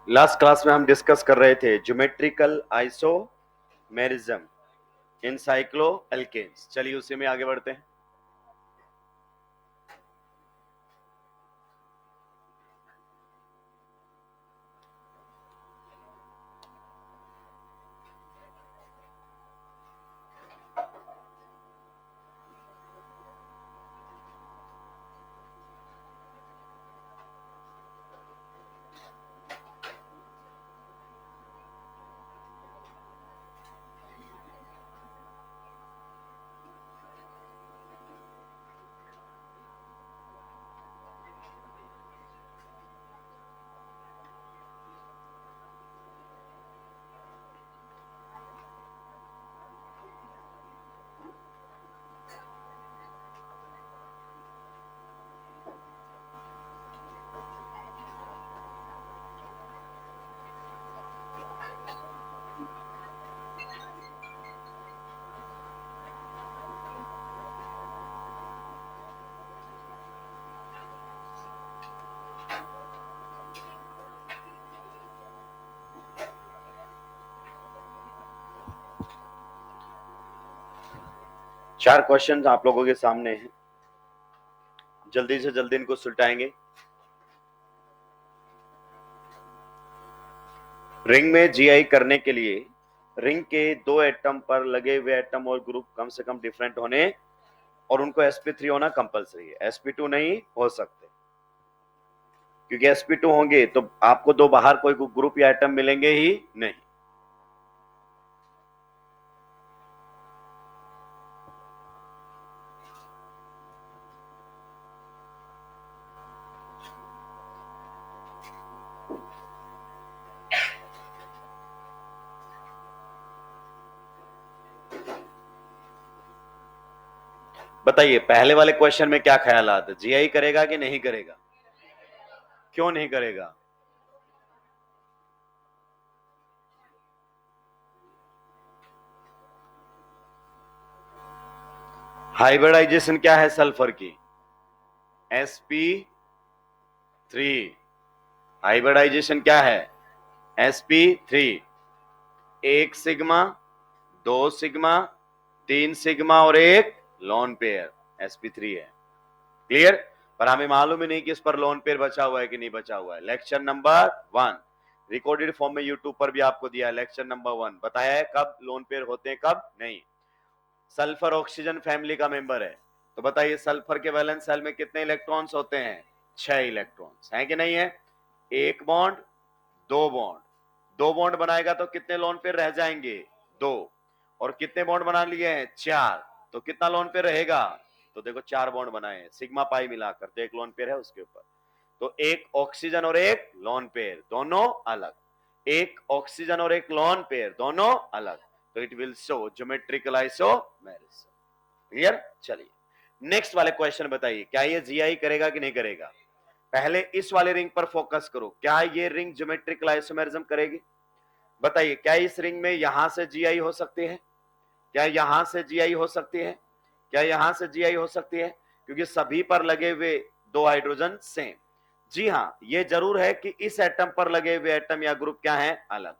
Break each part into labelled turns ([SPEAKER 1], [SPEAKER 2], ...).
[SPEAKER 1] Last class में हम discuss कर रहे थे geometrical isomerism in cycloalkanes. चलिए उसी में आगे बढ़ते हैं। चार क्वेश्चन आप लोगों के सामने हैं, जल्दी से जल्दी इनको सुलटाएंगे। रिंग में जीआई करने के लिए रिंग के दो एटम पर लगे हुए एटम और ग्रुप कम से कम डिफरेंट होने और उनको sp3 होना कंपलसरी है, sp2 नहीं हो सकते, क्योंकि sp2 होंगे तो आपको दो बाहर कोई ग्रुप या एटम मिलेंगे ही नहीं। बताइए पहले वाले क्वेश्चन में क्या ख्यालात है, जीआई करेगा कि नहीं करेगा? क्यों नहीं करेगा? हाइब्रिडाइजेशन क्या है सल्फर की? sp3। हाइब्रिडाइजेशन क्या है? sp3। एक सिग्मा, दो सिग्मा, तीन सिग्मा और एक लोन पेयर, sp3 है। क्लियर? पर हमें मालूम ही नहीं कि इस पर लोन पेयर बचा हुआ है कि नहीं बचा हुआ है। लेक्चर नंबर 1 रिकॉर्डेड फॉर्म में यूट्यूब पर भी आपको दिया है। लेक्चर नंबर 1 बताया है कब लोन पेयर होते हैं कब नहीं। सल्फर ऑक्सीजन फैमिली का मेंबर है, तो बताइए सल्फर के वैलेंस शेल में कितने इलेक्ट्रॉन्स होते हैं? 6 इलेक्ट्रॉन्स हैं कि नहीं है? एक बॉन्ड, दो बॉन्ड, दो बॉन्ड बनाएगा तो कितने लोन पेयर रह जाएंगे? दो। और कितने बॉन्ड बना लिए हैं? 4। तो कितना लोन पेयर रहेगा? तो देखो 4 बॉन्ड बनाए हैं सिग्मा पाई मिलाकर, तो एक लोन पेयर है उसके ऊपर। तो एक ऑक्सीजन और एक लोन पेयर दोनों अलग, एक ऑक्सीजन और एक लोन पेयर दोनों अलग, तो it will show geometrical isomerism. Clear? चलिए नेक्स्ट वाले क्वेश्चन बताइए, क्या ये जीआई करेगा कि नहीं करेगा? पहले इस वाले रिंग पर फोकस करो, क्या ये रिंग ज्योमेट्रिकल आइसोमेरिज्म करेगी? बताइए क्या इस रिंग में यहां से जीआई हो सकती है? क्या यहां से जीआई हो सकती है? क्या यहां से जीआई हो सकती है? क्योंकि सभी पर लगे हुए दो हाइड्रोजन सेम। जी हां, ये जरूर है कि इस एटम पर लगे हुए एटम या ग्रुप क्या है? अलग।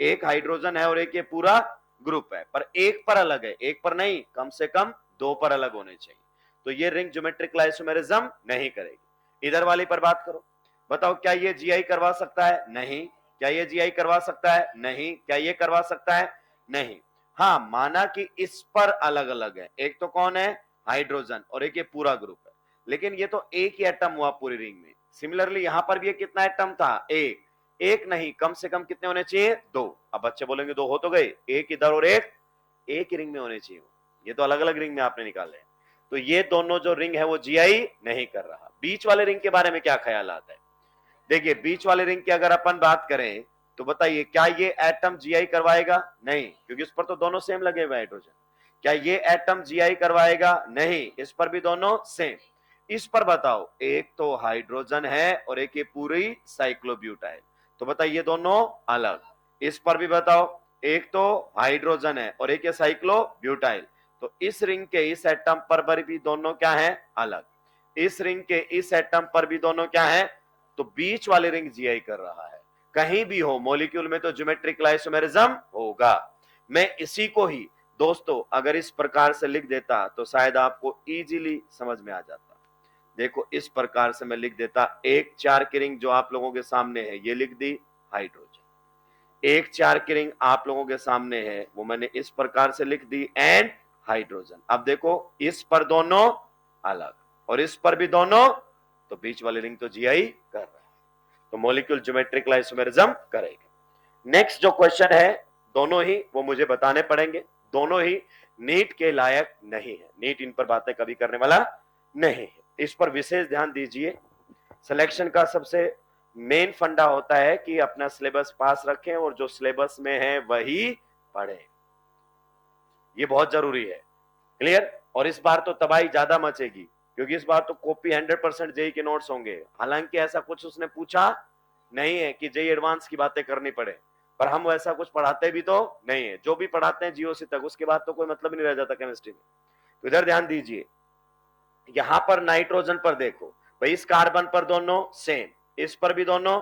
[SPEAKER 1] एक हाइड्रोजन है और एक ये पूरा ग्रुप है, पर एक पर अलग है, एक पर नहीं, कम से कम दो पर अलग होने चाहिए। तो ये रिंग ज्योमेट्रिकल आइसोमेरिज्म नहीं करेगी। इधर वाली पर बात करो, बताओ क्या ये जीआई करवा सकता है? नहीं। क्या ये जीआई करवा सकता है? नहीं। क्या ये करवा सकता है? नहीं। हाँ, माना कि इस पर अलग अलग है, एक तो कौन है? हाइड्रोजन, और एक ये पूरा ग्रुप है, लेकिन ये तो एक ही एटम हुआ पूरी रिंग में। सिमिलरली यहां पर भी ये कितना एटम था? एक। एक नहीं, कम से कम कितने होने चाहिए? दो। अब बच्चे बोलेंगे दो हो तो गए, एक इधर और एक ही रिंग में होने चाहिए। ये तो अलग अलग रिंग में आपने निकाले। तो ये दोनों जो रिंग है वो जीआई नहीं कर रहा। बीच वाले रिंग के बारे में क्या ख्याल आता है? देखिए बीच वाले रिंग की अगर अपन बात करें तो बताइए क्या ये एटम जीआई करवाएगा? नहीं, क्योंकि उस पर तो दोनों सेम लगे हुए हाइड्रोजन। क्या ये एटम जीआई करवाएगा? नहीं, इस पर भी दोनों सेम। इस पर बताओ, एक तो हाइड्रोजन है और एक ये पूरी साइक्लोब्यूटाइल, तो बताइए दोनों अलग। इस पर भी बताओ, एक तो हाइड्रोजन है और एक ये साइक्लोब्यूटाइल, तो इस रिंग के इस एटम पर भी दोनों क्या है? अलग। इस रिंग के इस एटम पर भी दोनों क्या है? तो बीच वाले रिंग जीआई कर रहा है। कहीं भी हो मॉलिक्यूल में तो ज्योमेट्रिक आइसोमेरिज्म होगा। मैं इसी को ही दोस्तों अगर इस प्रकार से लिख देता तो शायद आपको इजीली समझ में आ जाता। देखो इस प्रकार से मैं लिख देता, एक 4 की रिंग जो आप लोगों के सामने है ये लिख दी हाइड्रोजन, एक 4 की रिंग आप लोगों के सामने है वो मैंने इस प्रकार से लिख दी एंड हाइड्रोजन। अब देखो इस पर दोनों अलग और इस पर भी दोनों, तो बीच वाली रिंग तो जीआई कर रहा है, तो मॉलिक्यूल ज्योमेट्रिक आइसोमेरिज्म करेगा। नेक्स्ट जो क्वेश्चन है दोनों ही वो मुझे बताने पड़ेंगे, दोनों ही नीट के लायक नहीं है, नीट इन पर बातें कभी करने वाला नहीं है, इस पर विशेष ध्यान दीजिए। सिलेक्शन का सबसे मेन फंडा होता है कि अपना सिलेबस पास रखें और जो सिलेबस में है वही पढ़ें, ये बहुत जरूरी है। क्लियर? और इस बार तो तबाही ज्यादा मचेगी क्योंकि इस बार तो कॉपी 100% जेई के नोट्स होंगे। हालांकि ऐसा कुछ उसने पूछा नहीं है कि जेई एडवांस की बातें करनी पड़े, पर हम वैसा कुछ पढ़ाते भी तो नहीं है, जो भी पढ़ाते हैं जीओसी तक, उसके बाद तो कोई मतलब ही नहीं रह जाता केमिस्ट्री में। तो इधर ध्यान दीजिए, यहां पर नाइट्रोजन पर देखो भाई, इस कार्बन पर दोनों सेम, इस पर भी दोनों,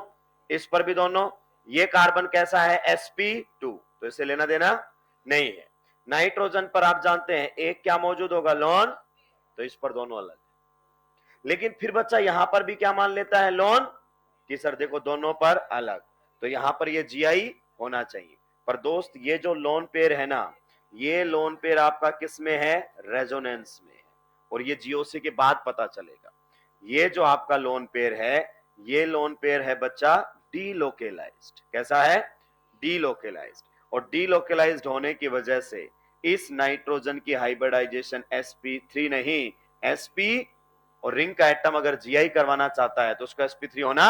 [SPEAKER 1] इस पर भी दोनों, ये कार्बन कैसा है sp2, तो इसे लेना देना नहीं है। नाइट्रोजन पर आप जानते हैं एक क्या मौजूद होगा लॉन, तो इस पर दोनों अलग। लेकिन फिर बच्चा यहां पर भी क्या मान लेता है लॉन, कि सर देखो दोनों पर अलग, तो यहां पर ये जीआई होना चाहिए। पर दोस्त ये जो लोन पेयर है ना, ये लोन पेयर आपका किस में है, रेजोनेंस में है, और ये जीओसी के बाद पता चलेगा। ये जो आपका लोन पेयर है, ये लोन पेयर है बच्चा डीलोकेलाइज्ड। कैसा है, डीलोकेलाइज्ड, और डीलोकेलाइज्ड होने की वजह से इस नाइट्रोजन की हाइब्रिडाइजेशन sp3 नहीं sp, और रिंग का एटम अगर जीआई करवाना चाहता है तो उसका sp3 होना।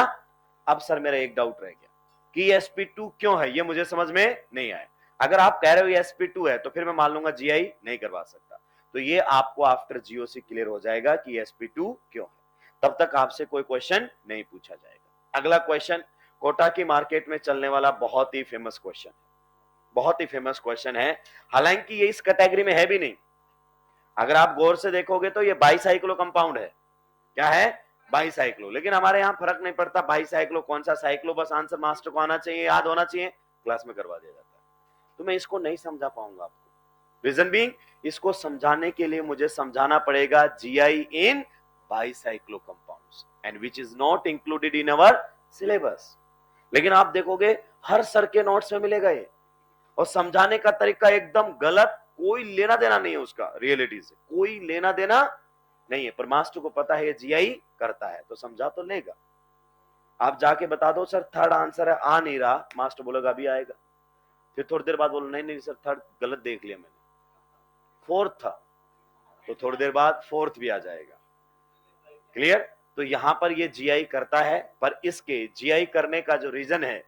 [SPEAKER 1] अब सर मेरा एक डाउट रह गया कि sp2 क्यों है, ये मुझे समझ में नहीं आया। अगर आप कह रहे हो ये sp2 है तो फिर मैं मान लूंगा जीआई नहीं करवा सकता, तो ये आपको आफ्टर जीओसी क्लियर हो जाएगा कि sp2 क्यों है, तब तक आपसे कोई क्वेश्चन नहीं पूछा जाएगा। अगला क्वेश्चन कोटा की मार्केट में चलने वाला बहुत ही फेमस क्वेश्चन, बहुत ही फेमस क्वेश्चन है, हालांकि ये इस कैटेगरी में है भी नहीं। अगर आप गौर से देखोगे तो ये बाईसाइक्लो कंपाउंड है, क्या है, बाईसाइक्लो, लेकिन हमारे यहाँ फर्क नहीं पड़ता बाईसाइक्लो कौन सा साइक्लो, बस आंसर मास्टर को आना चाहिए, याद होना चाहिए, क्लास में करवा दिया जाता है। तो मैं इसको नहीं समझा पाऊंगा आपको, रीजन बीइंग इसको समझाने के लिए मुझे समझाना पड़ेगा GI in bicyclo compounds and which is not included in our syllabus. लेकिन आप देखोगे हर सर के नोट्स में मिलेगा ये, और समझाने का तरीका एकदम गलत, कोई लेना देना नहीं है उसका, रियलिटी से कोई लेना देना नहीं है, पर मास्टर को पता है ये जीआई करता है तो समझा तो लेगा। आप जाके बता दो सर थर्ड आंसर है, आ नहीं रहा, मास्टर बोलेगा अभी आएगा, फिर थोड़ी देर बाद बोलो नहीं नहीं सर थर्ड गलत देख लिया मैंने, फोर्थ था, तो थोड़ी देर बाद फोर्थ भी आ जाएगा। क्लियर? तो यहां पर ये जीआई करता है, पर इसके जीआई करने का जो रीजन है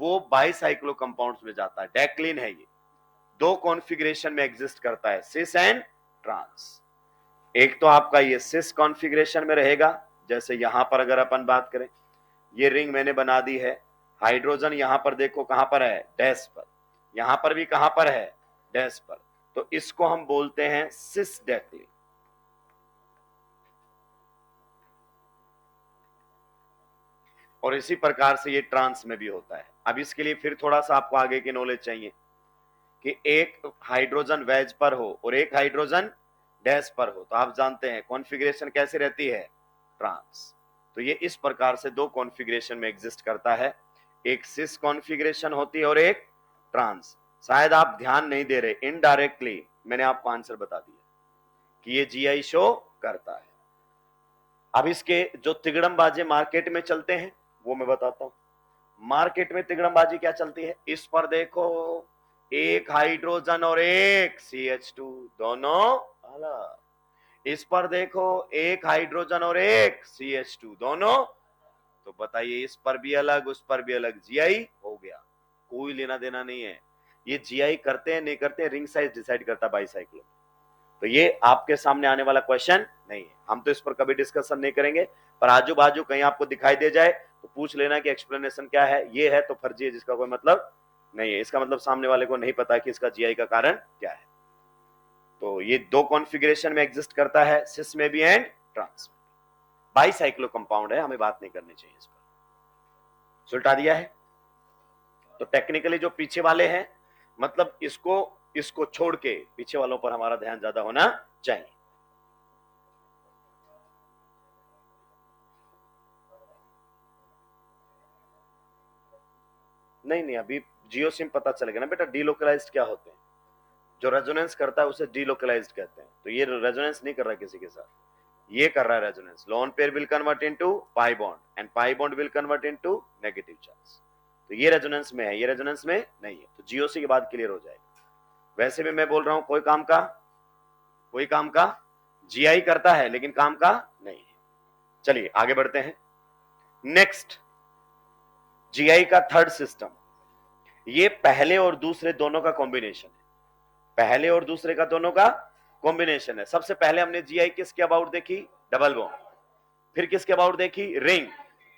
[SPEAKER 1] वो बाईसाइक्लो कंपाउंड्स में जाता है, डेक्लिन है, ये दो कॉन्फ़िगरेशन में एग्जिस्ट करता है, सिस एंड ट्रांस। एक तो आपका ये सिस कॉन्फ़िगरेशन में रहेगा, जैसे यहां पर अगर अपन बात करें, ये रिंग मैंने बना दी है, हाइड्रोजन यहां पर देखो कहां पर है, डैश पर, यहां पर भी कहां पर है, डैश पर, तो इसको हम बोलते हैं सिस डेक्लिन। और इसी प्रकार से ये ट्रांस में भी होता है। अब इसके लिए फिर थोड़ा सा आपको आगे की नॉलेज चाहिए कि एक हाइड्रोजन वेज पर हो और एक हाइड्रोजन डैश पर हो, तो आप जानते हैं कॉन्फ़िगरेशन कैसे रहती है, ट्रांस। तो ये इस प्रकार से दो कॉन्फ़िगरेशन में एग्जिस्ट करता है, एक सिस कॉन्फ़िगरेशन होती है और एक ट्रांस। शायद आप ध्यान नहीं दे रहे, इनडायरेक्टली मैंने आपको आंसर बता दिया कि ये जीआई शो करता है। अब इसके जो तिगड़मबाजी मार्केट में चलते हैं वो मैं बताता हूं। मार्केट में तिगड़मबाजी क्या चलती है, इस पर देखो एक हाइड्रोजन और एक CH2 दोनों अलग, इस पर देखो एक हाइड्रोजन और एक CH2 दोनों, तो बताइए इस पर भी अलग उस पर भी अलग, जीआई हो गया, कोई लेना देना नहीं है। ये जीआई करते हैं नहीं करते, रिंग साइज डिसाइड करता बाईसाइक्लो। तो ये आपके सामने आने वाला क्वेश्चन नहीं है, हम तो इस पर कभी डिस्कशन नहीं करेंगे, पर आजू बाजू कहीं आपको दिखाई दे जाए तो पूछ लेना कि एक्सप्लेनेशन क्या है, ये है तो फर्जी है जिसका कोई मतलब नहीं है, इसका मतलब सामने वाले को नहीं पता कि इसका जीआई का कारण क्या है। तो ये दो कॉन्फ़िगरेशन में एग्जिस्ट करता है, सिस में भी एंड ट्रांस में। बाईसाइक्लो कंपाउंड है, हमें बात नहीं करनी चाहिए इस पर, सुलटा दिया है। तो टेक्निकली जो पीछे वाले हैं, मतलब इसको छोड़ के पीछे वालों पर हमारा ध्यान ज्यादा होना चाहिए। नहीं, अभी जियो सिम पता चलेगा ना बेटा डीलोकलाइज्ड क्या होते हैं। जो रेजोनेंस करता है उसे डीलोकलाइज्ड कहते हैं। तो ये रेजोनेंस नहीं कर रहा किसी के साथ, ये कर रहा है resonance. Lone pair will convert into pi bond and pi bond will convert into negative charge. तो ये रेजोनेंस में है, ये रेजोनेंस में नहीं है। तो जीओसी के बाद क्लियर हो जाएगा। वैसे भी मैं बोल रहा हूं कोई काम का जीआई करता है लेकिन काम का नहीं है। चलिए आगे बढ़ते हैं। नेक्स्ट, जीआई का थर्ड सिस्टम, ये पहले और दूसरे दोनों का कॉम्बिनेशन है। पहले और दूसरे का दोनों का कॉम्बिनेशन है। सबसे पहले हमने जीआई किसके अबाउट देखी? Double bond. फिर किसके अबाउट देखी? रिंग।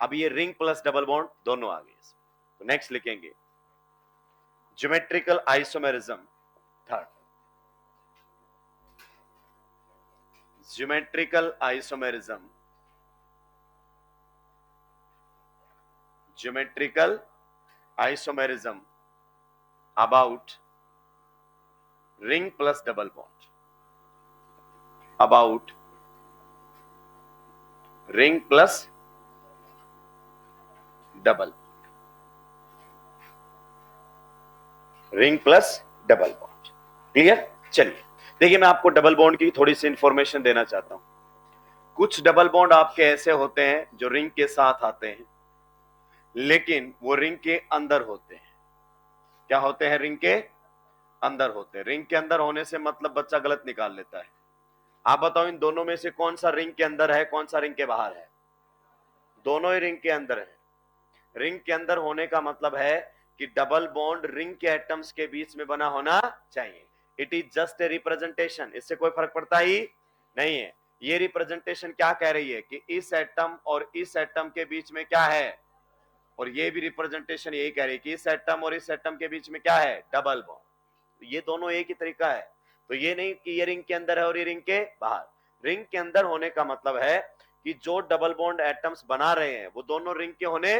[SPEAKER 1] अब ये रिंग प्लस डबल बॉन्ड दोनों आ गए। तो नेक्स्ट लिखेंगे geometrical isomerism third. Geometrical isomerism, geometrical isomerism about ring plus double bond, about ring plus double, ring plus double bond. Clear? चलिए देखिए, मैं आपको डबल बॉन्ड की थोड़ी सी इंफॉर्मेशन देना चाहता हूं। कुछ डबल बॉन्ड आपके ऐसे होते हैं जो रिंग के साथ आते हैं लेकिन वो रिंग के अंदर होते हैं। क्या होते हैं? रिंग के अंदर होते हैं। रिंग के अंदर होने से मतलब बच्चा गलत निकाल लेता है। आप बताओ इन दोनों में से कौन सा रिंग के अंदर है, कौन सा रिंग के बाहर है? दोनों ही रिंग के अंदर है। रिंग के अंदर होने का मतलब है कि डबल बॉन्ड रिंग के एटम्स के बीच में बना होना चाहिए। It is just a representation, इससे कोई फर्क पड़ता ही नहीं है। ये रिप्रेजेंटेशन क्या कह रही है कि इस एटम और इस एटम के बीच में क्या है, और ये भी रिप्रेजेंटेशन यही कह रही है कि इस एटम और इस एटम के बीच में क्या है? Double bond. तो ये दोनों एक ही तरीका है। तो ये नहीं कि ये रिंग के अंदर है और ये रिंग के बाहर। रिंग के अंदर होने का मतलब है कि जो डबल बॉन्ड एटम्स बना रहे हैं वो दोनों रिंग के होने।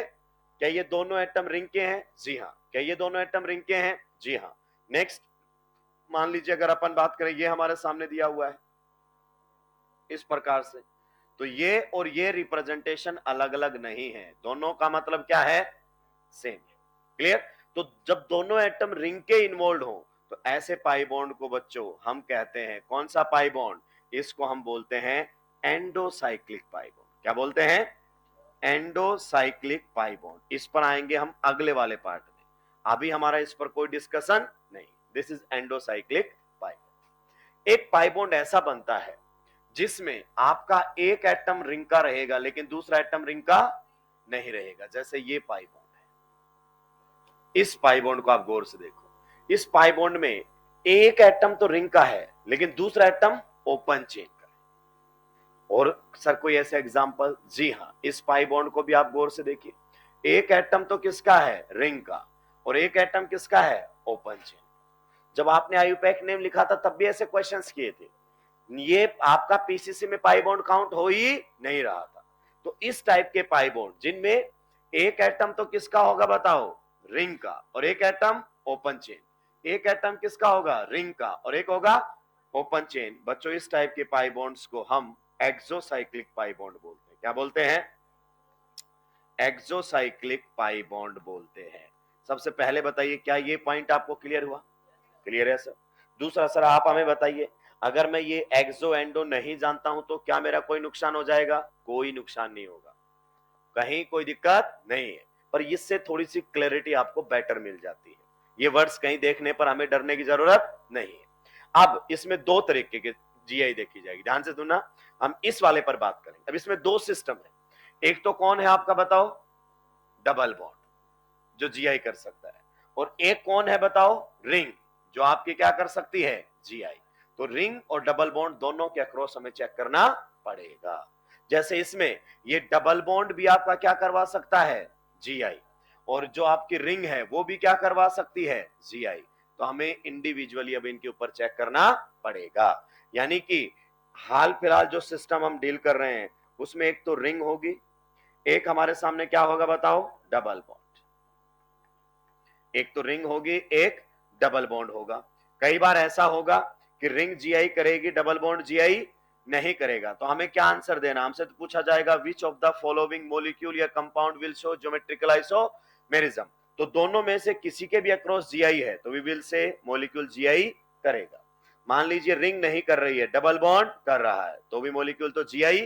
[SPEAKER 1] क्या ये दोनों एटम रिंग के हैं? जी हाँ। क्या ये दोनों एटम रिंग के हैं? जी हाँ। नेक्स्ट, मान लीजिए अगर अपन बात करें, ये हमारे सामने दिया हुआ है इस प्रकार से, तो ये और ये रिप्रेजेंटेशन अलग अलग नहीं है, दोनों का मतलब क्या है? सेम है। क्लियर? तो जब दोनों एटम रिंग के इन्वॉल्व हो तो ऐसे पाई बॉन्ड को बच्चों हम कहते हैं, कौन सा पाई बॉन्ड? इसको हम बोलते हैं एंडोसाइक्लिक पाई बॉन्ड। क्या बोलते हैं? एंडोसाइक्लिक पाई बॉन्ड। इस पर आएंगे हम अगले वाले पार्ट में, अभी हमारा इस पर कोई डिस्कशन नहीं। This is endocyclic pi bond. एक पाई बॉन्ड ऐसा बनता है जिसमें आपका एक एटम रिंग का रहेगा लेकिन दूसरा एटम रिंग का नहीं रहेगा। जैसे ये पाई बॉन्ड है, इस पाई बॉन्ड को आप गौर से देखो। इस पाई बॉन्ड में एक एटम तो रिंग का है लेकिन दूसरा एटम ओपन चेन का है। और सर कोई ऐसा एग्जांपल? जी हां, इस पाई बॉन्ड को भी आप गौर से देखिए। एक एटम तो किसका है? रिंग का, और एक एटम किसका है? Open chain. जब आपने आईयूपैक नेम लिखा था तब भी ऐसे क्वेश्चंस किए थे। ये आपका पीसीसी में पाई बॉन्ड काउंट हो ही नहीं रहा था। तो इस टाइप के पाई बॉन्ड जिनमें एक एटम तो किसका होगा बताओ? रिंग का, और एक एटम ओपन चेन। एक एटम किसका होगा? रिंग का, और एक होगा ओपन चेन। बच्चों इस टाइप के पाई बॉन्ड्स को हम एक्सोसाइक्लिक पाई बॉन्ड बोलते हैं। क्या बोलते हैं? एक्सोसाइक्लिक पाई बॉन्ड बोलते हैं। सबसे पहले बताइए क्या ये पॉइंट आपको क्लियर हुआ? क्लियर है सर। दूसरा सर आप हमें बताइए, अगर मैं ये एक्सो एंडो नहीं जानता हूं तो क्या मेरा कोई नुकसान हो जाएगा? कोई नुकसान नहीं होगा, कहीं कोई दिक्कत नहीं है। पर इससे थोड़ी सी क्लैरिटी आपको बेटर मिल जाती है। ये वर्ड्स कहीं देखने पर हमें डरने की जरूरत नहीं है। अब इसमें दो तरीके के जीआई देखी जाएगी, ध्यान से सुनना। हम इस वाले पर बात करेंगे। अब इसमें दो सिस्टम है। एक तो कौन है आपका बताओ? डबल बॉन्ड, जो जीआई कर सकता है। और एक कौन है बताओ? रिंग, जो आपकी क्या कर सकती है? जीआई। तो रिंग और डबल बॉन्ड दोनों के अक्रॉस हमें चेक करना पड़ेगा। जैसे इसमें ये डबल बॉन्ड भी आपका क्या करवा सकता है? जीआई। और जो आपकी रिंग है वो भी क्या करवा सकती है? जीआई। तो हमें इंडिविजुअली अब इनके ऊपर चेक करना पड़ेगा। यानी कि हाल फिलहाल जो सिस्टम हम डील कर रहे हैं उसमें एक तो रिंग होगी, एक हमारे सामने क्या होगा बताओ? Double bond. एक तो रिंग होगी, एक डबल बॉन्ड होगा। कई बार ऐसा होगा कि रिंग जीआई करेगी, डबल बॉन्ड जीआई नहीं करेगा। तो हमें क्या आंसर देना, हमसे तो पूछा जाएगा which of the following molecule या compound will show geometrical isomerism. तो दोनों में से किसी के भी अक्रॉस जीआई है तो we will say molecule GI करेगा। मान लीजिए रिंग नहीं कर रही है, डबल बॉन्ड कर रहा है, तो भी मॉलिक्यूल तो जीआई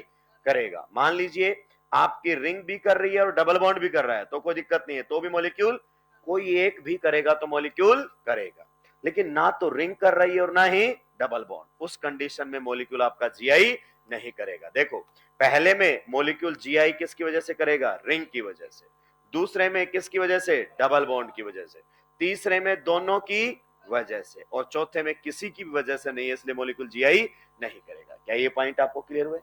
[SPEAKER 1] करेगा। मान लीजिए आपकी रिंग भी कर रही है और डबल बॉन्ड भी कर रहा है तो कोई दिक्कत नहीं है, तो भी मॉलिक्यूल कोई एक भी करेगा तो मॉलिक्यूल करेगा। लेकिन ना तो रिंग कर रही है और ना ही डबल बॉन्ड, उस कंडीशन में मॉलिक्यूल आपका जीआई नहीं करेगा। देखो पहले में मॉलिक्यूल जीआई किसकी वजह से करेगा, रिंग की वजह से। दूसरे में किसकी वजह से, डबल बॉन्ड की वजह से। तीसरे में दोनों की वजह से, और चौथे में किसी की वजह से नहीं है, इसलिए मॉलिक्यूल जीआई नहीं करेगा। क्या ये पॉइंट आपको क्लियर हुए?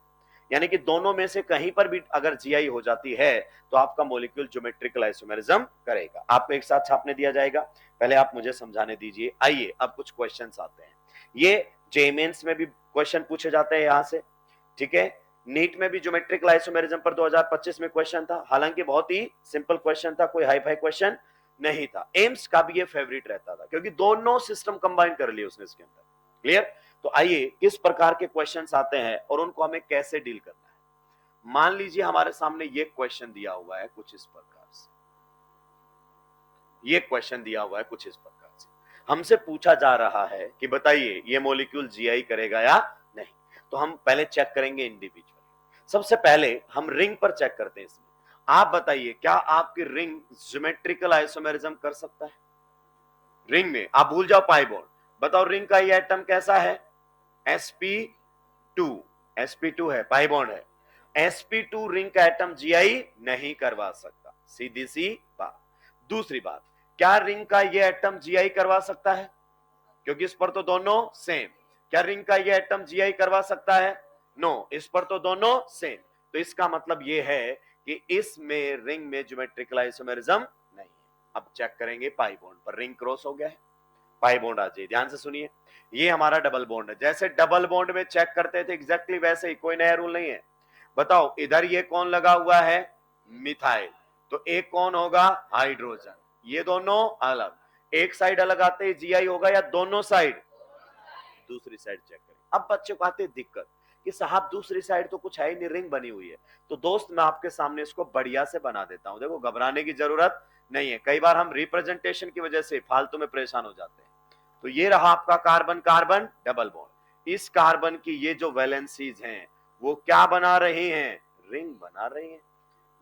[SPEAKER 1] यानी कि दोनों में से कहीं पर भी अगर जीआई हो जाती है तो आपका मॉलिक्यूल ज्योमेट्रिकल आइसोमेरिज्म करेगा। आपको एक साथ छापने दिया जाएगा, पहले आप मुझे समझाने दीजिए। आइए अब कुछ क्वेश्चंस आते हैं। ये जेईई मेंस में भी क्वेश्चन पूछे जाते हैं यहां से, ठीक है। नीट में भी ज्योमेट्रिकल आइसोमेरिज्म पर 2025 में क्वेश्चन था, हालांकि बहुत ही सिंपल क्वेश्चन था, कोई हाई फाई क्वेश्चन नहीं था। एम्स का भी ये फेवरेट रहता था क्योंकि दोनों सिस्टम कंबाइन कर लिए उसने इसके अंदर। क्लियर? तो आइए किस प्रकार के क्वेश्चंस आते हैं और उनको हमें कैसे डील करना है। मान लीजिए हमारे सामने ये क्वेश्चन दिया हुआ है कुछ इस प्रकार से, ये क्वेश्चन दिया हुआ है कुछ इस प्रकार से। हमसे पूछा जा रहा है कि बताइए ये मॉलिक्यूल जीआई करेगा या नहीं। तो हम पहले चेक करेंगे इंडिविजुअल। सबसे पहले हम रिंग पर चेक करते हैं। इसमें आप बताइए क्या आपकी रिंग ज्योमेट्रिकल आइसोमेरिज्म कर सकता है? रिंग में आप भूल जाओ पाई बॉन्ड, बताओ रिंग का ये एटम कैसा है, sp2। sp2 है, पाई बॉन्ड है। sp2 रिंग का एटम जीआई नहीं करवा सकता, सीधी सी बात। दूसरी बात, क्या रिंग का ये एटम जीआई करवा सकता है? क्योंकि इस पर तो दोनों सेम। क्या रिंग का ये एटम जीआई करवा सकता है? नो, इस पर तो दोनों सेम। तो इसका मतलब ये है कि इसमें रिंग में ज्योमेट्रिकल आइसोमेरिज्म नहीं है। अब चेक करेंगे पाई बॉन्ड पर, रिंग क्रॉस हो गया है, पाई बॉन्ड आ जाइए। ध्यान से सुनिए, ये हमारा डबल बॉन्ड है। जैसे डबल बॉन्ड में चेक करते थे एग्जैक्टली वैसे ही, कोई नया रूल नहीं है। बताओ इधर ये कौन लगा हुआ है, मिथाइल, तो एक कौन होगा, हाइड्रोजन। ये दोनों अलग, एक साइड अलग आते ही जीआई होगा या दोनों साइड? दूसरी साइड चेक करें। अब बच्चों को आती है दिक्कत कि साहब दूसरी साइड तो कुछ है ही नहीं, रिंग बनी हुई है। तो दोस्त मैं आपके सामने इसको बढ़िया से बना देता हूं। देखो घबराने की जरूरत नहीं है, कई बार हम रिप्रेजेंटेशन की वजह से फालतू में परेशान हो जाते हैं। तो ये रहा आपका कार्बन कार्बन डबल बॉन्ड। इस कार्बन की ये जो वैलेंसीज हैं वो क्या बना रही हैं, रिंग बना रही हैं।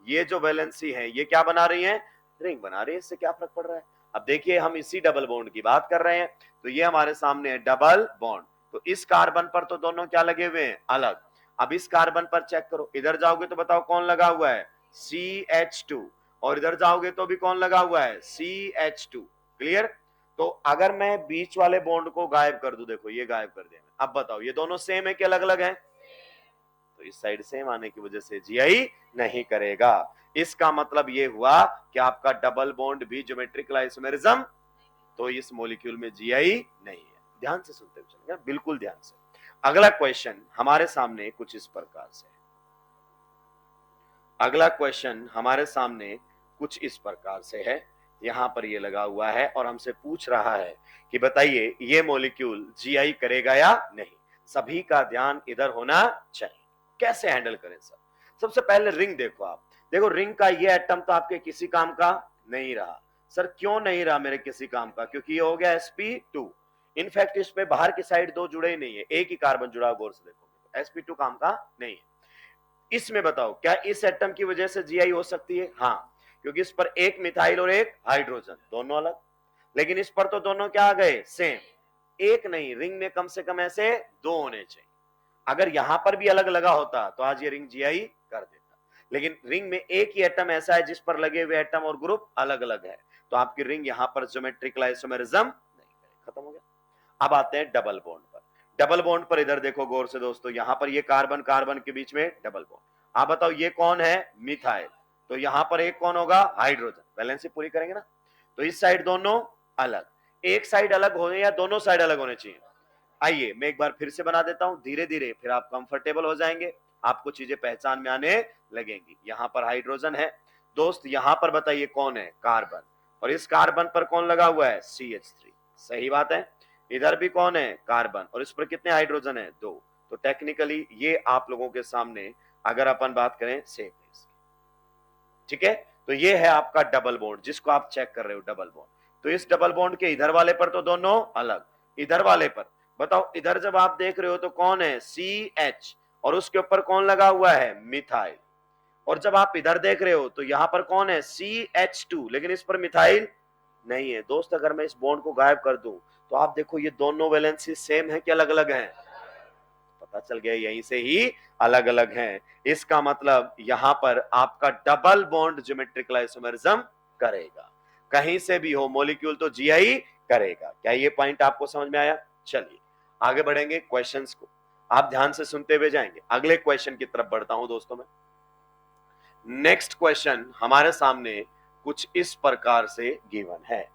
[SPEAKER 1] ये जो वैलेंसी है ये क्या बना रही है, रिंग बना रही है। इससे क्या फर्क पड़ रहा है? अब देखिए हम इसी डबल बॉन्ड की बात कर रहे हैं, तो ये हमारे सामने है डबल बॉन्ड। तो इस कार्बन पर तो दोनों क्या लगे हुए हैं, अलग। अब इस कार्बन पर चेक करो, इधर जाओगे तो बताओ कौन लगा हुआ है, CH2, और इधर जाओगे तो भी कौन लगा हुआ है, CH2। क्लियर? तो अगर मैं बीच वाले बॉन्ड को गायब कर दूं, देखो ये गायब कर दिया। अब बताओ ये दोनों सेम है कि अलग अलग है? तो इस साइड सेम आने की वजह से जीआई नहीं करेगा। इसका मतलब ये हुआ कि आपका डबल बॉन्ड भी ज्योमेट्रिकल आइसोमेरिज्म, तो इस मॉलिक्यूल में जीआई नहीं है। ध्यान से सुनते हुए चलेंगे, बिल्कुल ध्यान से। अगला क्वेश्चन हमारे सामने कुछ इस प्रकार से, अगला क्वेश्चन हमारे सामने कुछ इस प्रकार से है। यहां पर ये लगा हुआ है और हमसे पूछ रहा है कि बताइए ये मॉलिक्यूल जीआई करेगा या नहीं। सभी का ध्यान इधर होना चाहिए। कैसे हैंडल करें सर? सबसे पहले रिंग देखो आप, देखो रिंग का ये एटम तो आपके किसी काम का नहीं रहा। सर क्यों नहीं रहा मेरे किसी काम का? क्योंकि ये हो गया sp2। इनफैक्ट इस पे बाहर की साइड दो जुड़े ही नहीं है, एक ही कार्बन जुड़ा, गौर से देखो sp2 काम का नहीं है। इसमें बताओ क्या इस एटम की वजह से जीआई हो सकती है? हाँ, क्योंकि इस पर एक मिथाइल और एक हाइड्रोजन, दोनों अलग। लेकिन इस पर तो दोनों क्या आ गए, सेम। एक नहीं, रिंग में कम से कम ऐसे दो होने चाहिए। अगर यहां पर भी अलग लगा होता तो आज ये रिंग जीआई कर देता। लेकिन रिंग में एक ही एटम ऐसा है जिस पर लगे हुए एटम और ग्रुप अलग अलग है, तो आपकी रिंग यहां पर ज्योमेट्रिकल आइसोमेरिज्म नहीं करेगी। खत्म हो गया। अब आते हैं डबल बॉन्ड पर। डबल बॉन्ड पर इधर देखो गौर से दोस्तों, यहां पर ये कार्बन कार्बन के बीच में डबल बॉन्ड। आप बताओ ये कौन है, मिथाइल, तो यहां पर एक कौन होगा, हाइड्रोजन। वैलेंसी पूरी करेंगे ना, तो इस साइड दोनों अलग। एक साइड अलग होने या दोनों साइड अलग होने चाहिए? आइए मैं एक बार फिर से बना देता हूं, धीरे धीरे फिर आप कंफर्टेबल हो जाएंगे, आपको चीजें पहचान में आने लगेंगी। यहां पर हाइड्रोजन है दोस्त, यहां पर बताइए कौन है, कार्बन। और इस कार्बन पर कौन लगा हुआ है, CH3। सही बात है। इधर भी कौन है, कार्बन, और इस पर कितने हाइड्रोजन है, 2। तो टेक्निकली ये आप लोगों के सामने अगर अपन बात करें सेम है इसकी, ठीक है। तो ये है आपका डबल बॉन्ड जिसको आप चेक कर रहे हो, डबल बॉन्ड। तो इस डबल बॉन्ड के इधर वाले पर तो दोनों अलग, इधर वाले पर बताओ, इधर जब आप देख रहे हो तो कौन है, CH, और उसके ऊपर कौन लगा हुआ है, मिथाइल। और जब आप इधर देख रहे हो तो यहां पर कौन है, CH2, लेकिन इस पर मिथाइल नहीं है। दोस्त अगर मैं इस बॉन्ड को गायब कर दूं तो आप देखो ये दोनों वैलेंसी सेम है कि अलग अलग हैं, पता चल गया यहीं से ही अलग अलग हैं। इसका मतलब यहां पर आपका डबल बॉन्ड ज्योमेट्रिकल आइसोमेरिज्म करेगा, कहीं से भी हो मॉलिक्यूल तो जीआई करेगा। क्या ये पॉइंट आपको समझ में आया? चलिए आगे बढ़ेंगे क्वेश्चंस को, आप ध्यान से सुनते हुए जाएंगे। अगले क्वेश्चन की तरफ बढ़ता हूं दोस्तों मैं। नेक्स्ट क्वेश्चन हमारे सामने कुछ इस प्रकार से गिवन है।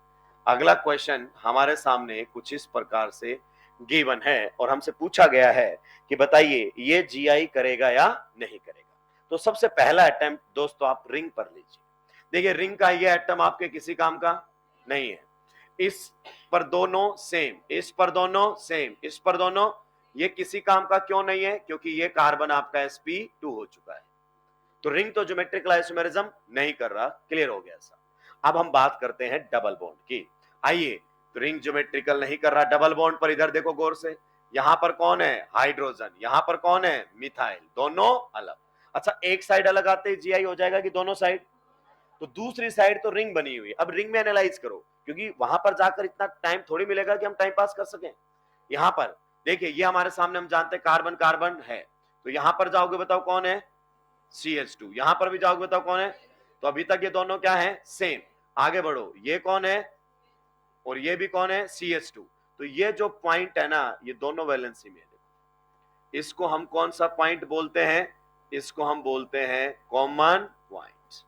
[SPEAKER 1] अगला क्वेश्चन हमारे सामने कुछ इस प्रकार से गिवन है और हमसे पूछा गया है कि बताइए ये जीआई करेगा या नहीं करेगा। तो सबसे पहला अटेम्प्ट दोस्तों आप रिंग पर लीजिए। देखिए रिंग का ये एटम आपके किसी काम का नहीं है, इस पर दोनों सेम, इस पर दोनों सेम, इस पर दोनों, ये किसी काम का क्यों नहीं है, क्योंकि ये कार्बन आपका sp2 हो चुका है। तो रिंग तो ज्योमेट्रिकल आइसोमेरिज्म नहीं कर रहा, क्लियर हो गया ऐसा। अब हम बात करते हैं डबल बॉन्ड की। आइए, तो रिंग ज्योमेट्रिकल नहीं कर रहा, डबल बॉन्ड पर इधर देखो गौर से, यहां पर कौन है, हाइड्रोजन, यहां पर कौन है, मिथाइल, दोनों अलग। अच्छा एक साइड अलग आते ही जीआई हो जाएगा कि दोनों साइड? तो दूसरी साइड तो रिंग बनी हुई है, अब रिंग में एनालाइज करो, क्योंकि वहां पर जाकर इतना टाइम थोड़ी मिलेगा कि हम टाइम पास कर सकें। यहां पर देखिए ये हमारे सामने, हम जानते हैं कार्बन कार्बन है, तो यहां पर जाओगे बताओ कौन है, CH2, यहां पर भी जाओगे बताओ कौन है। तो अभी तक ये दोनों क्या है, सेम। आगे बढ़ो, ये कौन है और ये भी कौन है, CH2। तो ये जो पॉइंट है ना, ये दोनों वैलेंसी में है। इसको हम कौन सा पॉइंट बोलते हैं, इसको हम बोलते हैं कॉमन पॉइंट।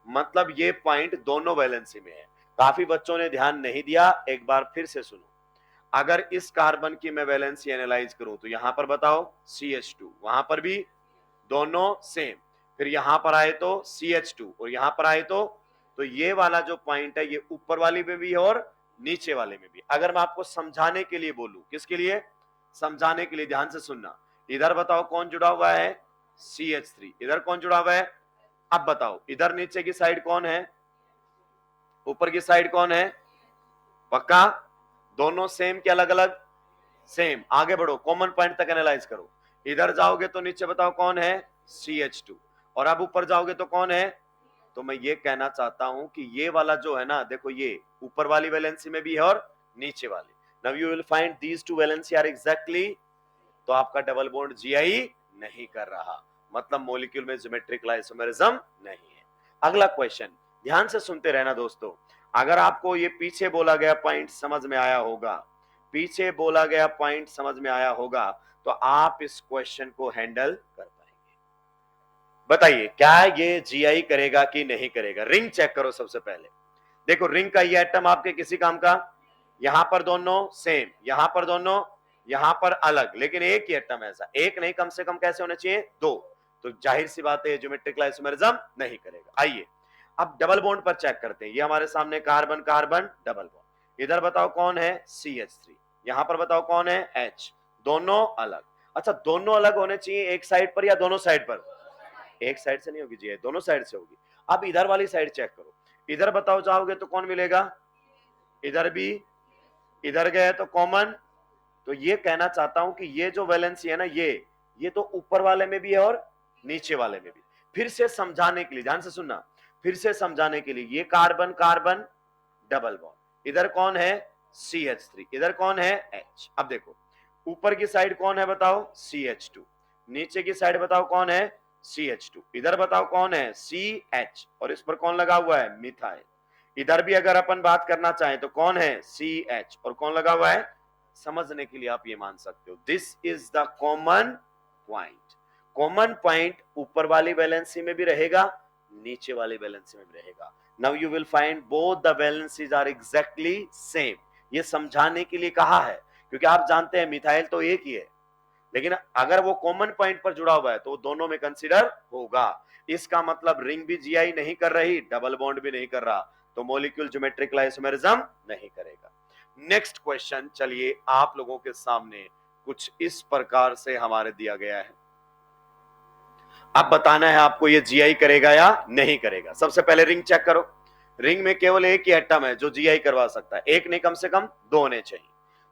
[SPEAKER 1] मतलब ये पॉइंट दोनों वैलेंसी में है। काफी बच्चों ने ध्यान नहीं दिया, एक बार फिर से सुनो। अगर इस कार्बन की मैं वैलेंसी एनालाइज करूं तो यहां पर बताओ CH2, वहां पर भी दोनों सेम, फिर यहां पर आए तो CH2 और यहां पर आए तो ये वाला जो पॉइंट है ये ऊपर वाले में भी है और नीचे वाले में भी। अगर मैं आपको समझाने के लिए बोलूं, किसके लिए, समझाने के लिए, ध्यान से सुनना। इधर बताओ कौन जुड़ा हुआ है, CH3, इधर कौन जुड़ा हुआ है। अब बताओ इधर नीचे की साइड कौन है, ऊपर की साइड कौन है, पक्का दोनों सेम के अलग अलग, सेम। आगे बढ़ो, कॉमन पॉइंट तक एनालाइज करो। इधर जाओगे तो नीचे बताओ कौन है, CH2, और अब ऊपर जाओगे तो कौन है। तो मैं ये कहना चाहता हूं कि ये वाला जो है ना, देखो ये ऊपर वाली वैलेंसी में भी है और नीचे वाली। Now you will find these two valency are exactly, तो आपका डबल बॉन्ड जीआई नहीं कर रहा, मतलब मॉलिक्यूल में ज्योमेट्रिकल आइसोमेरिज्म नहीं है। अगला क्वेश्चन, ध्यान से सुनते रहना दोस्तों। अगर आपको ये पीछे बोला गया पॉइंट समझ में आया होगा, पीछे बोला गया पॉइंट समझ में आया होगा, तो आप इस क्वेश्चन को हैंडल कर पाएंगे। बताइए क्या ये जीआई करेगा कि नहीं करेगा। रिंग चेक करो सबसे पहले। देखो रिंग का ये एटम आपके किसी काम का, यहां पर दोनों सेम, यहां पर दोनों, यहां पर अलग, लेकिन एक ही एटम ऐसा, एक नहीं कम से कम कैसे होने चाहिए, 2। तो जाहिर सी बात है ज्योमेट्रिकल आइसोमेरिज्म नहीं करेगा। आइए अब डबल बॉन्ड पर चेक करते हैं। ये हमारे सामने कार्बन कार्बन डबल बॉन्ड, इधर बताओ कौन है, CH3, यहां पर बताओ कौन है, H, दोनों अलग। अच्छा दोनों अलग होने चाहिए एक साइड पर या दोनों साइड पर, एक साइड से नहीं होगी जी, दोनों साइड से होगी। अब इधर वाली साइड चेक करो, इधर बताओ जाओगे तो कौन मिलेगा, इधर भी, इधर गए तो कॉमन। तो ये कहना चाहता हूं कि ये जो वैलेंसी है ना, ये तो ऊपर वाले में भी है और नीचे वाले में भी। फिर से समझाने के लिए ध्यान से सुनना, फिर से समझाने के लिए, ये कार्बन कार्बन डबल बॉन्ड, इधर कौन है, CH3, इधर कौन है, H। अब देखो ऊपर की साइड कौन है बताओ, CH2, नीचे की साइड बताओ कौन है, CH2, इधर बताओ कौन है, CH, और इस पर कौन लगा हुआ है, मिथाइल। इधर भी अगर अपन बात करना चाहें तो कौन है, CH, और कौन लगा हुआ है। समझने के लिए आप ये मान सकते हो, this is the common point. Common point ऊपर वाली वैलेंसी में भी रहेगा, नीचे वाली वैलेंसी में भी रहेगा। Now you will find both the valencies are exactly same. ये समझाने के लिए कहा है, क्योंकि आप जानते हैं मिथाइल तो एक ही है, लेकिन अगर वो कॉमन पॉइंट पर जुड़ा हुआ है तो वो दोनों में कंसीडर होगा। इसका मतलब रिंग भी जीआई नहीं कर रही, डबल बॉन्ड भी नहीं कर रहा। तो मॉलिक्यूल ज्योमेट्रिकल आइसोमेरिज्म नहीं करेगा। नेक्स्ट क्वेश्चन चलिए आप लोगों के सामने कुछ इस प्रकार से हमारे दिया गया है। अब बताना है आपको ये जीआई करेगा या नहीं करेगा। सबसे पहले रिंग चेक करो। रिंग में केवल एक ही एटम है जो जीआई करवा सकता है, एक नहीं कम से कम दो होने चाहिए,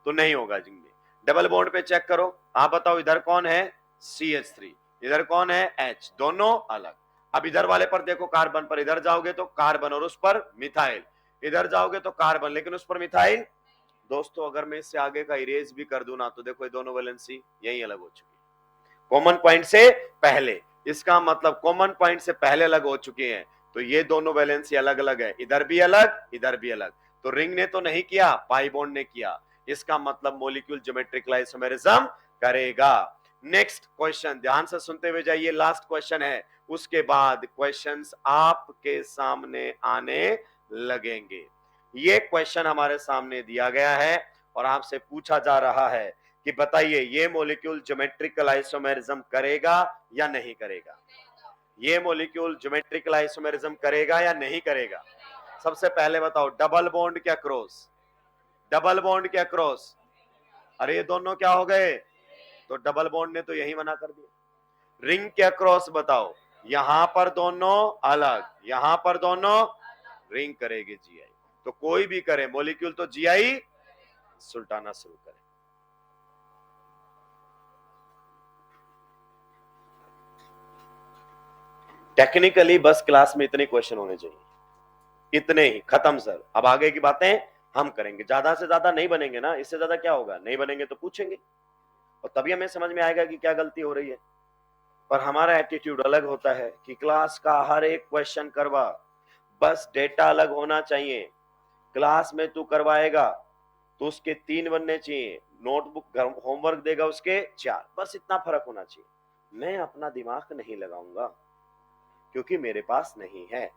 [SPEAKER 1] तो नहीं होगा रिंग में। डबल बॉन्ड पे चेक करो। आप बताओ इधर कौन है CH3, इधर कौन है H, दोनों अलग। अब इधर वाले पर देखो कार्बन पर, इधर जाओगे तो कार्बन और उस पर मिथाइल, इधर जाओगे तो कार्बन लेकिन उस पर मिथाइल। दोस्तों अगर मैं इससे आगे का इरेज भी कर दूं ना तो देखो ये दोनों वैलेंसी यही अलग हो चुकी है कॉमन पॉइंट से पहले। इसका मतलब कॉमन पॉइंट से पहले अलग हो चुके हैं, तो ये दोनों वैलेंसी अलग अलग है, इधर भी अलग इधर भी अलग। तो रिंग ने तो नहीं किया, पाई बॉन्ड ने किया। इसका मतलब मॉलिक्यूल ज्योमेट्रिकल आइसोमेरिज्म करेगा। नेक्स्ट क्वेश्चन ध्यान से सुनते हुए जाइए, लास्ट क्वेश्चन है, उसके बाद क्वेश्चंस आपके सामने आने लगेंगे। ये क्वेश्चन हमारे सामने दिया गया है और आपसे पूछा जा रहा है कि बताइए ये मॉलिक्यूल ज्योमेट्रिकल आइसोमेरिज्म करेगा या नहीं करेगा। ये मॉलिक्यूल ज्योमेट्रिकल आइसोमेरिज्म करेगा या नहीं करेगा। सबसे पहले बताओ डबल बॉन्ड क्या क्रॉस, डबल बॉन्ड क्या क्रॉस, अरे ये दोनों क्या हो गए, तो डबल बॉन्ड ने तो यही मना कर दिया। रिंग क्या क्रॉस बताओ, यहां पर दोनों अलग, यहां पर दोनों, रिंग करेगी जीआई। तो कोई भी करे मॉलिक्यूल तो जीआई सुलटाना शुरू करे। टेक्निकली बस क्लास में इतने क्वेश्चन होने चाहिए, इतने ही, खत्म सर। अब आगे की बातें हम करेंगे, ज्यादा से ज्यादा नहीं बनेंगे ना, इससे ज्यादा क्या होगा, नहीं बनेंगे तो पूछेंगे और तभी हमें समझ में आएगा कि क्या गलती हो रही है। पर हमारा एटीट्यूड अलग होता है कि क्लास का हर एक क्वेश्चन करवा, बस डेटा अलग होना चाहिए। क्लास में तू करवाएगा तो उसके 3 बनने चाहिए, नोटबुक होमवर्क देगा उसके 4, बस इतना फर्क होना चाहिए। मैं अपना दिमाग नहीं लगाऊंगा क्योंकि मेरे पास नहीं है।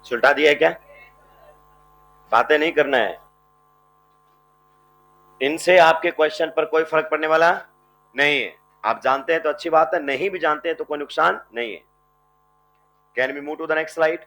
[SPEAKER 1] सुलटा दिया है क्या, बातें नहीं करना है, इनसे आपके क्वेश्चन पर कोई फर्क पड़ने वाला नहीं है। आप जानते हैं तो अच्छी बात है, नहीं भी जानते हैं तो कोई नुकसान नहीं है। Can we move to the next slide.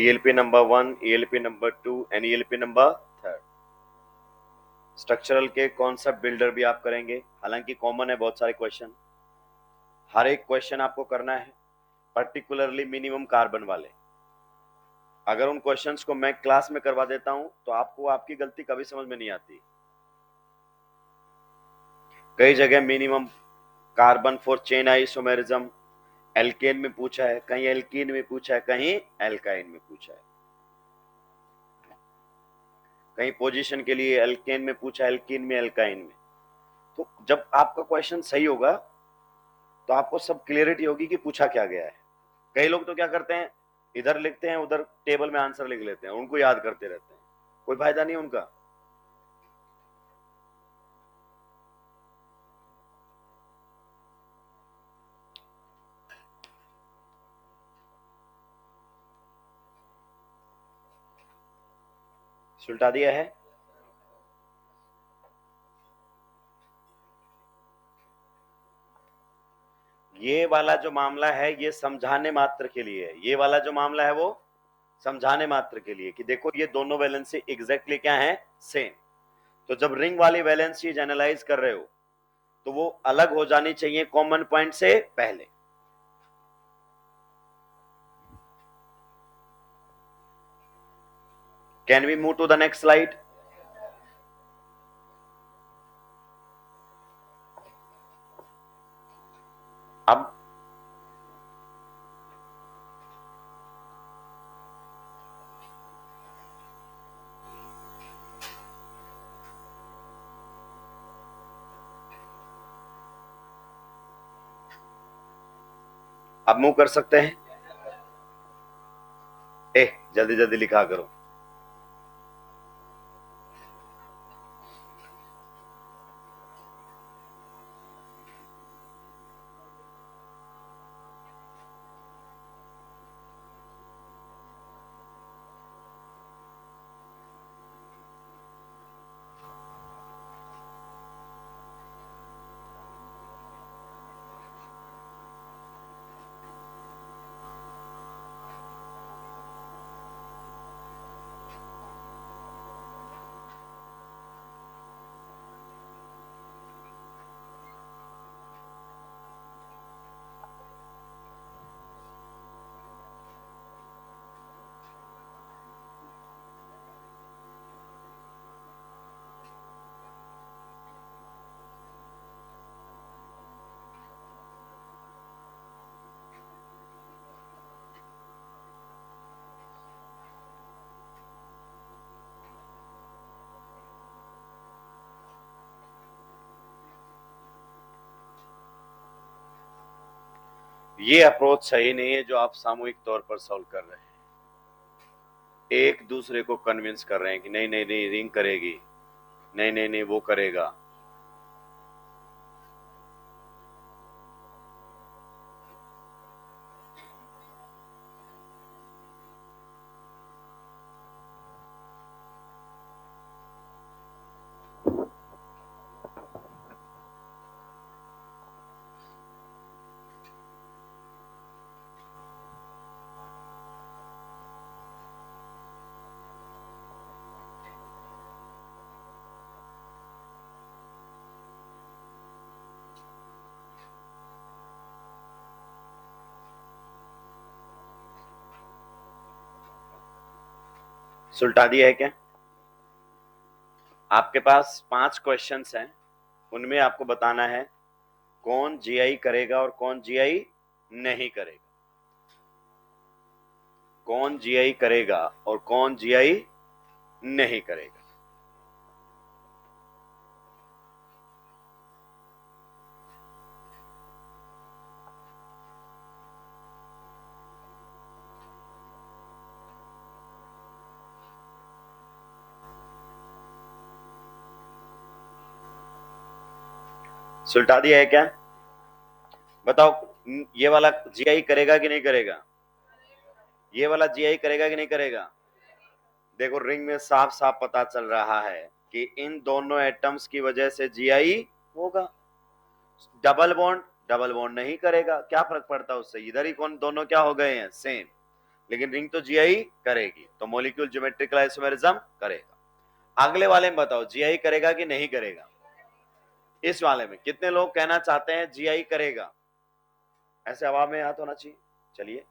[SPEAKER 1] ELP number 1, ELP number 2 and ELP number 3। Structural के कॉन्सेप्ट बिल्डर भी आप करेंगे, हालांकि कॉमन है बहुत सारे क्वेश्चन, हर एक क्वेश्चन आपको करना है, पर्टिकुलरली मिनिमम कार्बन वाले। अगर उन क्वेश्चंस को मैं क्लास में करवा देता हूं तो आपको आपकी गलती कभी समझ में नहीं आती। कई जगह minimum carbon for chain isomerism alkane में पूछा है, कहीं एल्कीन में पूछा है, कहीं एल्काइन में पूछा है, कहीं पोजीशन के लिए एल्केन में पूछा है, एल्कीन में, एल्काइन में। तो जब आपका क्वेश्चन सही होगा तो आपको सब क्लियरिटी होगी कि पूछा क्या गया है। कई लोग तो क्या करते हैं, इधर लिखते हैं, उधर टेबल में आंसर लिख लेते हैं, उनको याद करते रहते हैं, कोई फायदा नहीं उनका। सुलटा दिया है। ये वाला जो मामला है ये समझाने मात्र के लिए है, ये वाला जो मामला है वो समझाने मात्र के लिए कि देखो ये दोनों वैलेंसी एग्जैक्टली क्या है, सेम। तो जब रिंग वाली वैलेंसी एनालाइज कर रहे हो तो वो अलग हो जानी चाहिए कॉमन पॉइंट से पहले। Can we move to the next slide? अब मूव कर सकते हैं। जल्दी जल्दी लिखा करो। ये अप्रोच सही नहीं है जो आप सामूहिक तौर पर सॉल्व कर रहे हैं। एक दूसरे को कन्विंस कर रहे हैं कि नहीं नहीं नहीं रिंग करेगी, नहीं नहीं नहीं वो करेगा। सुलटा दिया है क्या? आपके पास 5 क्वेश्चंस हैं, उनमें आपको बताना है कौन जीआई करेगा और कौन जीआई नहीं करेगा, कौन जीआई करेगा और कौन जीआई नहीं करेगा। सुलटा दिया है क्या? बताओ, ये वाला जीआई करेगा कि नहीं करेगा? ये वाला जीआई करेगा कि नहीं करेगा? देखो रिंग में साफ साफ पता चल रहा है कि इन दोनों एटम्स की वजह से जीआई होगा। डबल बॉन्ड नहीं करेगा, क्या फर्क पड़ता है उससे, इधर ही कौन दोनों क्या हो गए हैं, सेम। लेकिन रिंग तो जीआई करेगी, तो मॉलिक्यूल ज्योमेट्रिकल आइसोमेरिज्म करेगा। अगले वाले में बताओ जीआई करेगा कि नहीं करेगा? इस वाले में कितने लोग कहना चाहते हैं जीआई करेगा? ऐसे हवा में हाथ होना चाहिए। चलिए,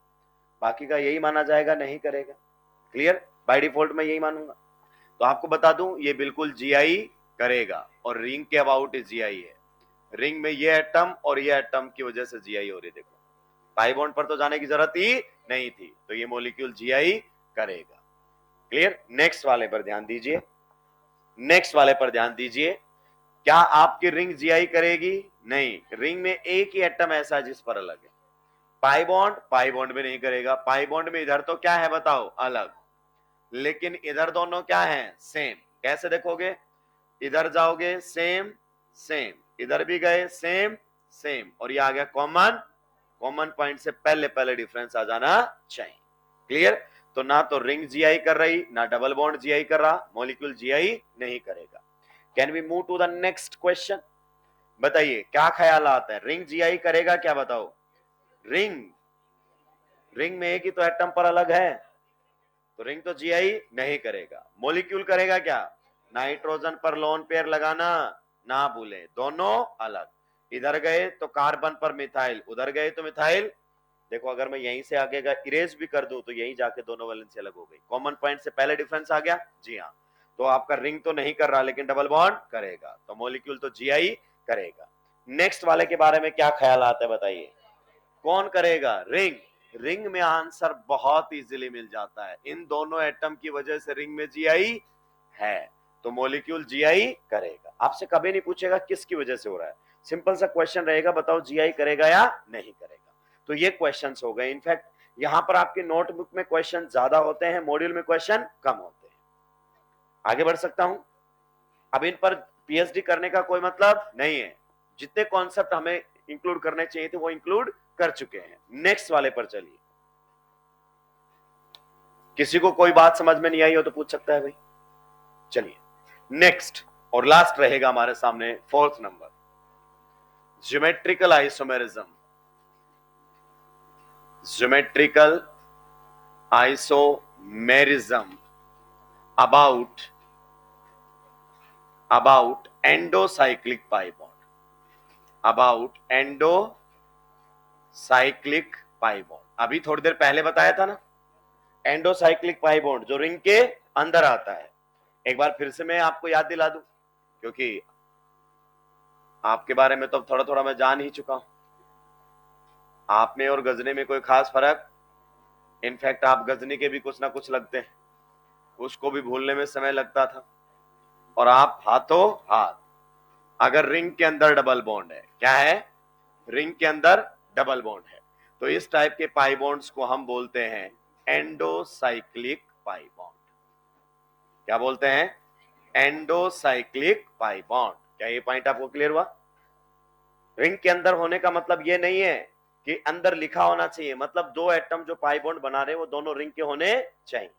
[SPEAKER 1] बाकी का यही माना जाएगा नहीं करेगा। क्लियर? बाय डिफॉल्ट मैं यही मानूंगा। तो आपको बता दूं ये बिल्कुल जीआई करेगा और रिंग के अबाउट जीआई है। रिंग में ये एटम और ये एटम की वजह से जीआई हो रही। देखो पाई बॉन्ड पर तो जाने की जरूरत ही नहीं थी, तो ये मॉलिक्यूल जीआई करेगा। क्लियर? नेक्स्ट वाले पर ध्यान दीजिए, नेक्स्ट वाले पर ध्यान दीजिए। क्या आपकी रिंग जीआई करेगी? नहीं, रिंग में एक ही एटम ऐसा है जिस पर अलग है। पाई बॉन्ड में नहीं करेगा। पाई बॉन्ड में इधर तो क्या है बताओ? अलग। लेकिन इधर दोनों क्या है? सेम। कैसे देखोगे? इधर जाओगे सेम सेम, इधर भी गए सेम सेम, और ये आ गया कॉमन। कॉमन पॉइंट से पहले पहले डिफरेंस आ जाना चाहिए। क्लियर? तो ना तो रिंग जीआई कर रही, ना डबल बॉन्ड जीआई कर रहा, मॉलिक्यूल जीआई नहीं करेगा। Can we move to the next question? बताइए क्या ख्याल आता है, रिंग जीआई करेगा क्या? बताओ। रिंग रिंग में एक ही तो एटम पर अलग है, तो रिंग तो जीआई नहीं करेगा। मॉलिक्यूल करेगा क्या? नाइट्रोजन पर लोन पेयर लगाना ना भूलें, दोनों अलग। इधर गए तो कार्बन पर मिथाइल, उधर गए तो मिथाइल। देखो अगर मैं यहीं से आगे का इरेज भी कर दूं तो यहीं जाके दोनों वैलेंसी अलग हो गई। कॉमन पॉइंट से पहले डिफरेंस आ गया? जी हाँ। तो आपका रिंग तो नहीं कर रहा लेकिन डबल बॉन्ड करेगा, तो मॉलिक्यूल तो जीआई करेगा। नेक्स्ट वाले के बारे में क्या ख्याल आता है बताइए? कौन करेगा? रिंग। रिंग में आंसर बहुत इजीली मिल जाता है, इन दोनों एटम की वजह से रिंग में जीआई है, तो मॉलिक्यूल जीआई करेगा। आपसे कभी नहीं पूछेगा किसकी वजह से हो रहा है, सिंपल सा क्वेश्चन रहेगा, बताओ जीआई करेगा या नहीं करेगा। तो ये क्वेश्चंस हो गए। इनफैक्ट यहां पर आपके नोटबुक में क्वेश्चन ज्यादा होते हैं, मॉड्यूल में क्वेश्चन कम होते हैं। आगे बढ़ सकता हूं? अब इन पर पीएचडी करने का कोई मतलब नहीं है, जितने कॉन्सेप्ट हमें इंक्लूड करने चाहिए थे वो इंक्लूड कर चुके हैं। नेक्स्ट वाले पर चलिए। किसी को कोई बात समझ में नहीं आई हो तो पूछ सकता है भाई। चलिए नेक्स्ट और लास्ट रहेगा हमारे सामने, fourth number, geometrical isomerism. Geometrical isomerism about endocyclic pi bond, about endocyclic pi bond। अभी थोड़ी देर पहले बताया था ना, एंडोसाइक्लिक पाई बॉन्ड जो रिंग के अंदर आता है। एक बार फिर से मैं आपको याद दिला दूं, क्योंकि आपके बारे में तो थोड़ा थोड़ा मैं जान ही चुका हूं। आप में और गजनी में कोई खास फर्क? इनफैक्ट आप गजनी के भी कुछ ना कुछ लगते हैं, उसको भी भूलने में समय लगता था, और आप हाथों हाथ। अगर रिंग के अंदर डबल बॉन्ड है, क्या है? रिंग के अंदर डबल बॉन्ड है, तो इस टाइप के पाई बॉन्ड्स को हम बोलते हैं एंडोसाइक्लिक पाई बॉन्ड। क्या बोलते हैं? एंडोसाइक्लिक पाई बॉन्ड। क्या ये पॉइंट आपको क्लियर हुआ? रिंग के अंदर होने का मतलब ये नहीं है कि अंदर लिखा होना चाहिए, मतलब दो एटम जो पाई बॉन्ड बना रहे हैं वो दोनों रिंग के होने चाहिए।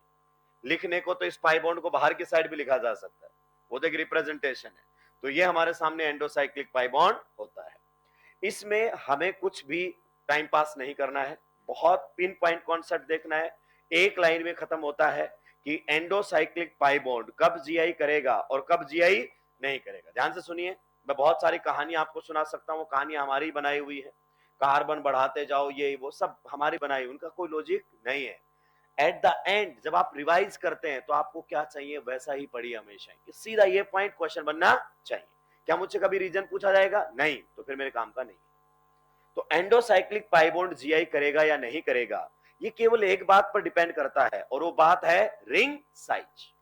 [SPEAKER 1] लिखने को तो इस पाई बॉन्ड को बाहर की साइड भी लिखा जा सकता है, वो तो एक रिप्रेजेंटेशन है। तो ये हमारे सामने एंडोसाइक्लिक पाई बॉन्ड होता है। इसमें हमें कुछ भी टाइम पास नहीं करना है, बहुत पिन पॉइंट कॉन्सेप्ट देखना है। एक लाइन में खत्म होता है कि एंडोसाइक्लिक पाई बॉन्ड कब जीआई करेगा और कब जीआई नहीं करेगा। ध्यान से सुनिए, मैं बहुत सारी कहानियां आपको सुना सकता हूँ, कहानियां हमारी बनाई हुई है। कार्बन बढ़ाते जाओ, ये वो सब हमारी बनाई, उनका कोई लॉजिक नहीं है। एट द एंड जब आप रिवाइज करते हैं तो आपको क्या चाहिए वैसा ही पढ़िए हमेशा, सीधा ये पॉइंट क्वेश्चन बनना चाहिए। क्या मुझसे कभी रीजन पूछा जाएगा? नहीं, तो फिर मेरे काम का नहीं। तो एंडोसाइक्लिक पाई बॉन्ड जीआई करेगा या नहीं करेगा, ये केवल एक बात पर डिपेंड करता है, और वो बात है रिंग साइज।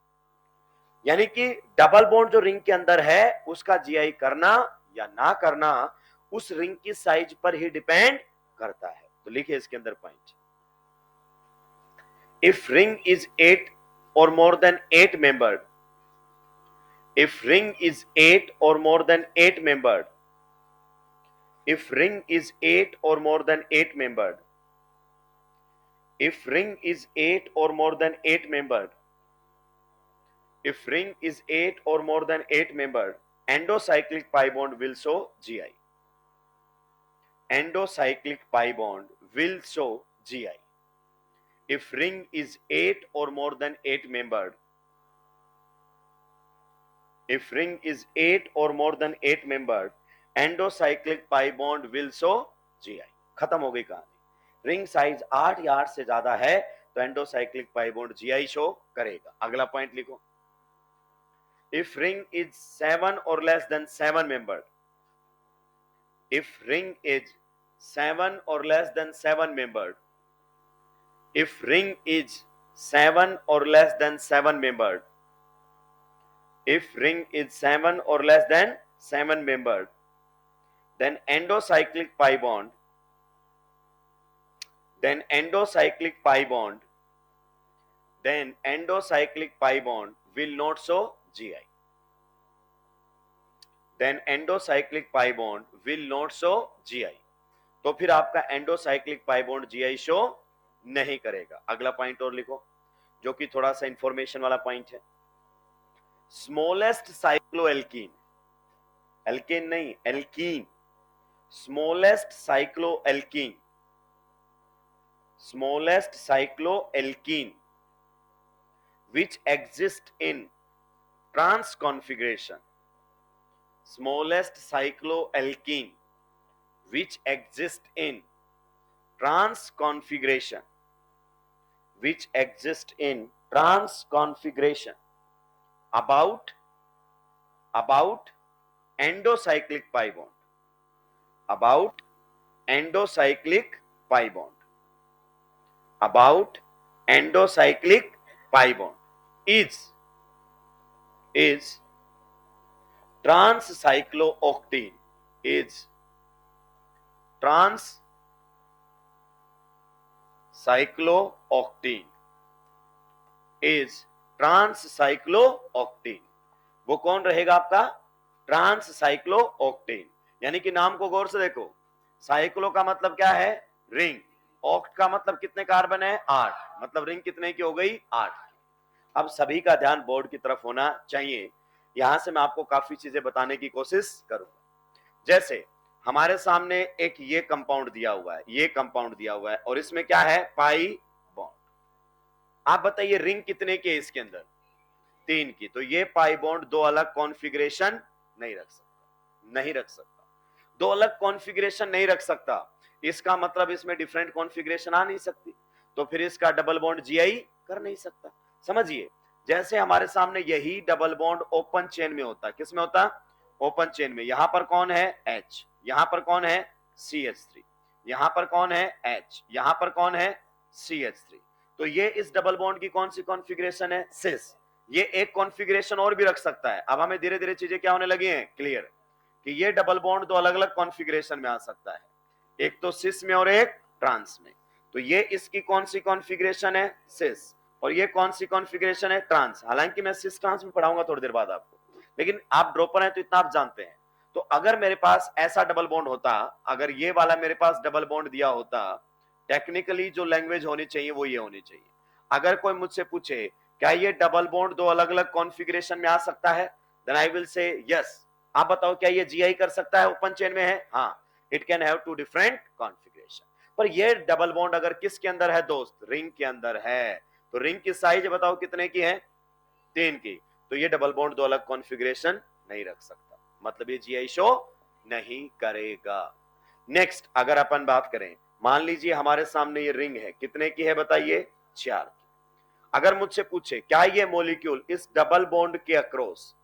[SPEAKER 1] यानी कि डबल बॉन्ड जो रिंग के अंदर है उसका जीआई करना या ना करना उस रिंग की साइज पर ही डिपेंड करता है। तो लिखिए इसके अंदर point, if ring is 8 or more than 8 membered, if ring is 8 or more than 8 membered, if ring is 8 or more than 8 membered, if ring is 8 or more than 8 membered, if ring is 8 or more than 8 membered, endocyclic pi bond will show GI. Endocyclic pi bond will show GI. If ring is 8 or more than 8 membered, if ring is 8 or more than 8 membered, endocyclic pi bond will show GI। खत्म हो गई कहानी। Ring size 8 या 8 से ज्यादा है तो एंडोसाइक्लिक pi bond GI show करेगा। अगला पॉइंट लिखो, if ring is 7 or less than 7 membered, if ring is 7 or less than 7 membered, if ring is 7 or less than 7 membered, if ring is 7 or less than 7 membered, then endocyclic pi bond, then endocyclic pi bond, then endocyclic pi bond will not show GI. Then endocyclic pi bond will not show GI. तो फिर आपका एंडोसाइक्लिक pi bond GI show नहीं करेगा. अगला point और लिखो जो कि थोड़ा सा इंफॉर्मेशन वाला पॉइंट है. स्मॉलेस्ट साइक्लोएल्कीन, एल्केन नहीं alkene, smallest cycloalkene, smallest cycloalkene which exist in trans configuration, smallest cycloalkene which exist in trans configuration, which exist in trans configuration about endocyclic pi bond, about endocyclic pi bond, about endocyclic pi bond is transcyclooctene, is transcyclooctene, is transcyclooctene. वो कौन रहेगा आपका? ट्रांससाइक्लोऑक्टेन. यानी कि नाम को गौर से देखो. साइक्लो का मतलब क्या है? रिंग. ऑक्ट का मतलब कितने कार्बन है? 8. मतलब रिंग कितने की हो गई? 8. अब सभी का ध्यान बोर्ड की तरफ होना चाहिए. यहां से मैं आपको काफी चीजें बताने की कोशिश करूंगा. जैसे हमारे सामने एक ये कंपाउंड दिया हुआ है, ये कंपाउंड दिया हुआ है और इसमें क्या है? Pi bond. आप बताइए रिंग कितने की है इसके अंदर? 3 की. तो ये पाई बॉन्ड दो अलग कॉन्फ़िगरेशन नहीं रख सकता, नहीं रख सकता. दो अलग कॉन्फ़िगरेशन नहीं रख सकता. इसका मतलब इसमें डिफरेंट कॉन्फ़िगरेशन आ नहीं सकती. तो फिर इसका डबल बॉन्ड जीआई कर नहीं सकता. समझिए, जैसे हमारे सामने यही डबल बॉन्ड ओपन चेन में होता. किस में होता? ओपन चेन में. यहां पर कौन है? H. यहां पर कौन है? CH3. यहां पर कौन है? H. यहां पर कौन है? CH3. तो ये इस डबल बॉन्ड की कौन सी कॉन्फ़िगरेशन है? सिस. ये एक कॉन्फ़िगरेशन और भी रख सकता है. अब हमें धीरे धीरे चीजें क्या होने लगी हैं? क्लियर. कि ये डबल बॉन्ड दो अलग अलग कॉन्फ़िगरेशन में आ सकता है. एक तो सिस में और एक ट्रांस में. तो ये इसकी कौन सी कॉन्फ़िगरेशन है? सिस. और ये कौन सी कॉन्फ़िगरेशन है? ट्रांस. हालांकि मैं सिस ट्रांस में पढ़ाऊंगा थोड़ी देर बाद आपको, लेकिन आप ड्रॉपर हैं तो इतना आप जानते हैं. तो अगर मेरे पास ऐसा डबल बॉन्ड होता, अगर ये वाला मेरे पास डबल बॉन्ड दिया होता, टेक्निकली जो लैंग्वेज होनी चाहिए वो ये होनी चाहिए. अगर कोई मुझसे पूछे क्या ये डबल बॉन्ड दो अलग अलग कॉन्फ़िगरेशन में आ सकता है, then I will say yes. आप बताओ क्या ये जीआई कर सकता है? ओपन चेन में है. हाँ, it can have two different configuration. पर ये डबल बॉन्ड अगर किसके अंदर है दोस्त? रिंग के अंदर है. तो रिंग की साइज बताओ कितने की है? 3 की. तो ये डबल बॉन्ड दो अलग कॉन्फ़िगरेशन नहीं रख सकता. मतलब ये जीआई शो नहीं करेगा. नेक्स्ट अगर अपन बात करें, मान लीजिए हमारे सामने ये रिंग है. कितने की है बताइए? 4 की. अगर मुझसे पूछे क्या ये मॉलिक्यूल इस डबल बॉन्ड के अक्रॉस,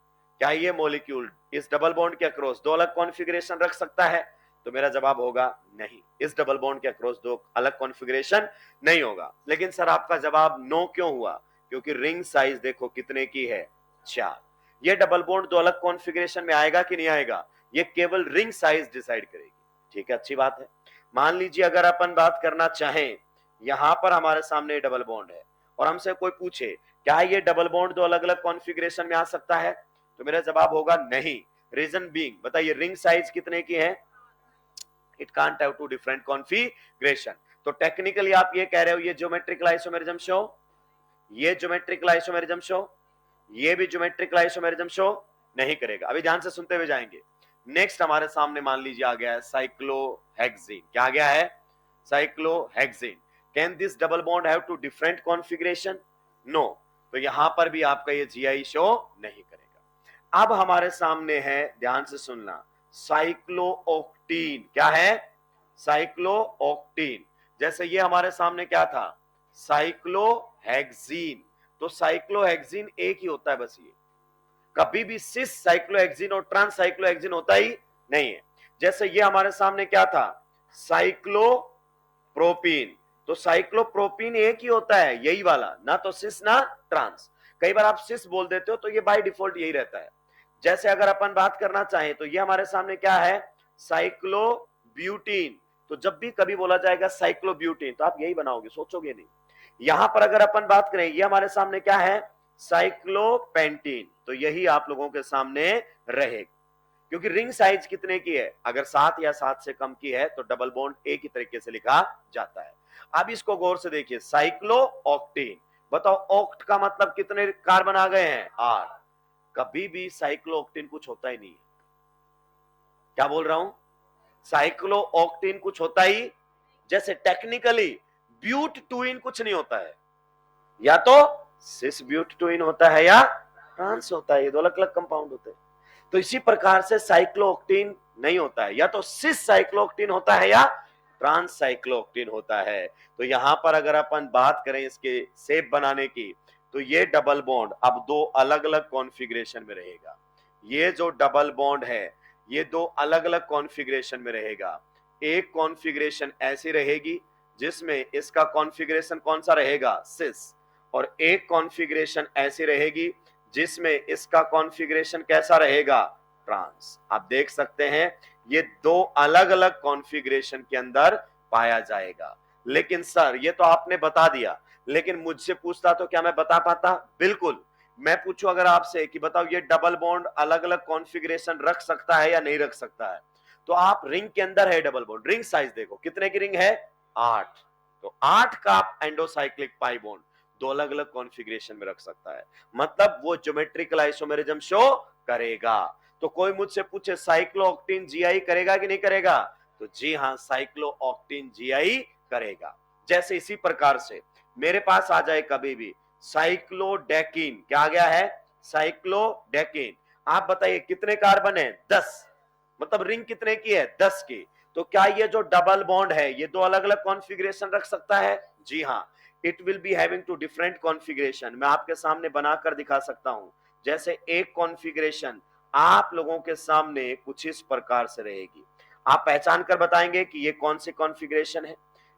[SPEAKER 1] क्या ये मॉलिक्यूल इस डबल बॉन्ड के अक्रॉस दो अलग कॉन्फ़िगरेशन रख सकता है? तो मेरा जवाब होगा नहीं. इस डबल बॉन्ड के अक्रॉस दो अलग कॉन्फ़िगरेशन नहीं होगा. लेकिन सर आपका जवाब नो क्यों हुआ? क्योंकि रिंग साइज देखो कितने की है? 4. ये डबल बॉन्ड दो अलग कॉन्फ़िगरेशन में आएगा कि नहीं आएगा? ये केवल रिंग साइज डिसाइड करेगी. ठीक है, अच्छी बात है. मान लीजिए अगर अपन बात करना चाहें, यहां पर हमारे सामने डबल बॉन्ड है और हमसे कोई पूछे क्या ये डबल बॉन्ड दो अलग अलग कॉन्फ़िगरेशन में आ सकता है? तो मेरा जवाब होगा नहीं. रीजन बीइंग, बताइए रिंग साइज कितने की है? It can't have two different configuration. तो टेक्निकली आप ये कह रहे हो ये ज्योमेट्रिकल आइसोमेरिज्म शो, ये ज्योमेट्रिकल आइसोमेरिज्म शो, ये भी ज्योमेट्रिकल आइसोमेरिज्म शो नहीं करेगा. अभी ध्यान से सुनते हुए जाएंगे. नेक्स्ट हमारे सामने मान लीजिए आ गया है साइक्लोहेक्सीन. क्या आ गया है? Cyclohexene. Can this double bond have two different configuration? No. तो यहां पर भी आपका ये जीआई शो नहीं करेगा. अब हमारे सामने है, ध्यान से सुनना, साइक्लोओक्टीन. क्या है? साइक्लोओक्टीन. जैसे ये हमारे सामने क्या था? साइक्लोहेक्सीन. तो साइक्लोहेक्सीन एक ही होता है बस. ये कभी भी सिस साइक्लोहेक्सीन और ट्रांस साइक्लोहेक्सीन होता ही नहीं है. जैसे ये हमारे सामने क्या था? साइक्लोप्रोपीन. तो साइक्लोप्रोपीन एक ही होता है, यही वाला, ना तो सिस ना ट्रांस. कई बार आप सिस बोल देते हो तो ये बाय डिफॉल्ट यही रहता है. जैसे अगर अपन बात करना चाहें तो ये हमारे सामने क्या है, साइक्लोब्यूटीन। तो जब भी कभी बोला जाएगा साइक्लोब्यूटीन तो आप यही बनाओगे, सोचोगे नहीं। यहां पर अगर अपन बात करें, ये हमारे सामने क्या है, साइक्लोपेंटीन। तो यही आप लोगों के सामने रहेगा। क्योंकि रिंग साइज कितने की है, अगर 7 या 7 से कम की है तो डबल बॉन्ड एक ही तरीके से लिखा जाता है। अब इसको गौर से देखिए, साइक्लो ऑक्टेन। बताओ ऑक्ट का मतलब कितने कार्बन आ गए हैं, 8। कभी भी साइक्लो ऑक्टेन कुछ होता ही नहीं है। क्या बोल रहा हूं, साइक्लो ऑक्टेन कुछ होता ही, जैसे टेक्निकली ब्यूट टूइन कुछ नहीं होता है, या तो सिस ब्यूट टूइन होता है या ट्रांस होता है, ये दो अलग अलग कंपाउंड होते हैं। तो इसी प्रकार से साइक्लोऑक्टेन नहीं होता है, या तो सिस साइक्लोऑक्टेन होता है या ट्रांस साइक्लोऑक्टेन होता है। तो यहां पर अगर अपन बात करें इसके शेप बनाने की, तो ये डबल बॉन्ड अब दो अलग अलग कॉन्फ़िगरेशन में रहेगा। ये जो डबल बॉन्ड है ये दो अलग अलग कॉन्फ़िगरेशन में रहेगा। एक कॉन्फ़िगरेशन ऐसी रहेगी जिसमें इसका कॉन्फ़िगरेशन कौन सा रहेगा, सिस, और एक कॉन्फ़िगरेशन ऐसी रहेगी जिसमें इसका कॉन्फ़िगरेशन कैसा रहेगा, ट्रांस। आप देख सकते हैं ये दो अलग अलग कॉन्फ़िगरेशन के अंदर पाया जाएगा। लेकिन सर ये तो आपने बता दिया, लेकिन मुझसे पूछता तो क्या मैं बता पाता, बिल्कुल। मैं पूछूं अगर आपसे कि बताओ ये डबल बॉन्ड अलग अलग कॉन्फ़िगरेशन रख सकता है या नहीं रख सकता है, तो आप रिंग के अंदर है डबल बॉन्ड, रिंग साइज देखो कितने की रिंग है, 8। तो 8 का एंडोसाइक्लिक पाई बॉन्ड दो अलग अलग कॉन्फ़िगरेशन में रख सकता है, मतलब वो ज्योमेट्रिकल आइसोमेरिज्म शो करेगा। तो कोई मुझसे पूछे साइक्लोऑक्टेन जीआई करेगा कि नहीं करेगा, तो जी हां, साइक्लोऑक्टेन जीआई करेगा। जैसे इसी प्रकार से मेरे पास आ जाए कभी भी साइक्लोडेकिन, क्या आ गया है, साइक्लोडेकिन। आप बताइए कितने कार्बन है, 10, मतलब रिंग कितने की है, 10 की। तो क्या ये जो डबल बॉन्ड है ये दो अलग अलग कॉन्फ़िगरेशन रख सकता है, जी हां। It will be having two different configuration. मैं आपके सामने बनाकर दिखा सकता हूं। जैसे एक कॉन्फ़िगरेशन आप लोगों के सामने कुछ इस प्रकार से रहेगी, आप पहचान कर बताएंगे कि ये कौन सी कॉन्फ़िगरेशन है।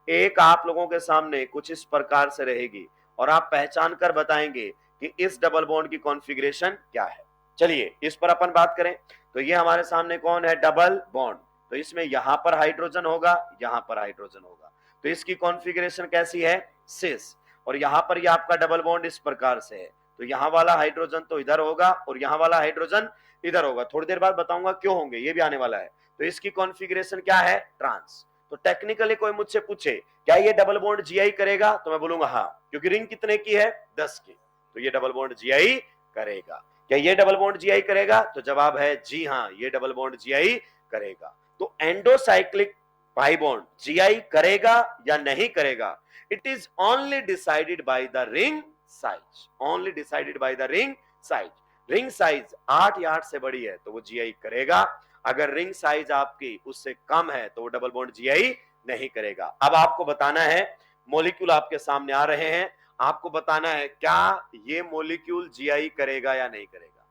[SPEAKER 1] एक आप लोगों के सामने कुछ इस प्रकार से रहेगी और आप पहचान कर बताएंगे कि इस डबल बॉन्ड की कॉन्फ़िगरेशन क्या है। चलिए इस पर अपन बात करें, तो ये हमारे सामने कौन है, डबल बॉन्ड। तो इसमें यहां पर हाइड्रोजन होगा, यहां पर हाइड्रोजन होगा, तो इसकी कॉन्फ़िगरेशन कैसी है, सिस। और यहां पर ये आपका डबल बॉन्ड इस प्रकार से है, तो यहां वाला हाइड्रोजन तो इधर होगा और यहां वाला हाइड्रोजन इधर होगा। थोड़ी देर बाद बताऊंगा क्यों होंगे, ये भी आने वाला है। तो इसकी कॉन्फ़िगरेशन क्या है, ट्रांस। तो टेक्निकली कोई मुझसे पूछे क्या ये डबल बॉन्ड जीआई करेगा, तो मैं बोलूंगा हाँ, क्योंकि रिंग कितने की है, 10 की, तो ये डबल बॉन्ड जीआई करेगा। क्या ये डबल बॉन्ड जीआई करेगा, तो जवाब है जी हां, ये डबल बॉन्ड जीआई करेगा। तो एंडोसाइक्लिक पाई बॉन्ड जीआई करेगा या नहीं करेगा, it is only decided by the ring size, only decided by the ring size. Ring size 8 या 8 से बड़ी है तो वो जीआई करेगा, अगर रिंग साइज आपकी उससे कम है तो वो डबल बॉन्ड जीआई नहीं करेगा। अब आपको बताना है, मॉलिक्यूल आपके सामने आ रहे हैं, आपको बताना है क्या ये मॉलिक्यूल जीआई करेगा या नहीं करेगा,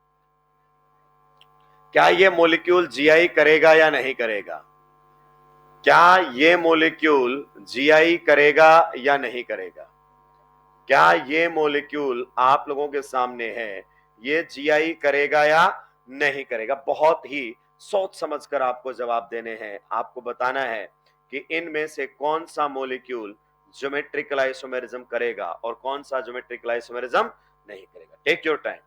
[SPEAKER 1] क्या ये मॉलिक्यूल जीआई करेगा या नहीं करेगा, क्या ये मॉलिक्यूल जीआई करेगा या नहीं करेगा, क्या ये मॉलिक्यूल आप लोगों के सामने है ये जीआई करेगा या नहीं करेगा। बहुत ही सोच समझकर आपको जवाब देने हैं, आपको बताना है कि इनमें से कौन सा मॉलिक्यूल ज्योमेट्रिकल आइसोमेरिज्म करेगा और कौन सा ज्योमेट्रिकल आइसोमेरिज्म नहीं करेगा। Take your time.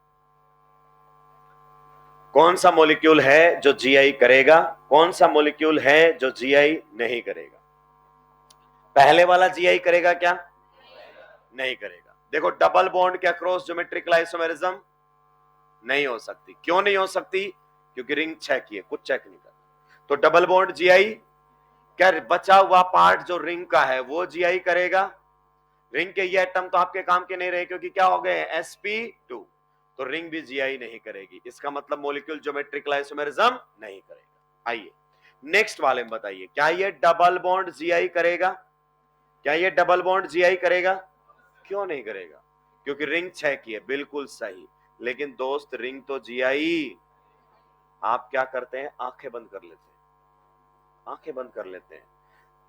[SPEAKER 1] कौन सा मॉलिक्यूल है जो जीआई करेगा, कौन सा मॉलिक्यूल है जो जीआई नहीं करेगा। पहले वाला जीआई करेगा क्या, नहीं करेगा। देखो डबल बॉन्ड के अक्रॉस ज्योमेट्रिकल आइसोमेरिज्म नहीं हो सकती, क्यों नहीं हो सकती, क्योंकि रिंग 6 की है, कुछ चेक नहीं करता। तो डबल बॉन्ड जीआई, क्या बचा हुआ पार्ट जो रिंग का है वो जीआई करेगा, रिंग के ये एटम तो आपके काम के नहीं रहे क्योंकि क्या हो गए, sp2, तो रिंग भी जीआई नहीं करेगी। इसका मतलब मॉलिक्यूल ज्योमेट्रिकल आइसोमेरिज्म नहीं करेगा। आइए नेक्स्ट वाले में बताइए, क्या ये डबल बॉन्ड जीआई करेगा, क्या ये डबल बॉन्ड जीआई करेगा, क्यों नहीं करेगा, क्योंकि रिंग 6 की है, बिल्कुल सही। लेकिन दोस्त रिंग तो जीआई, आप क्या करते हैं, आंखें बंद कर लेते हैं, आंखें बंद कर लेते हैं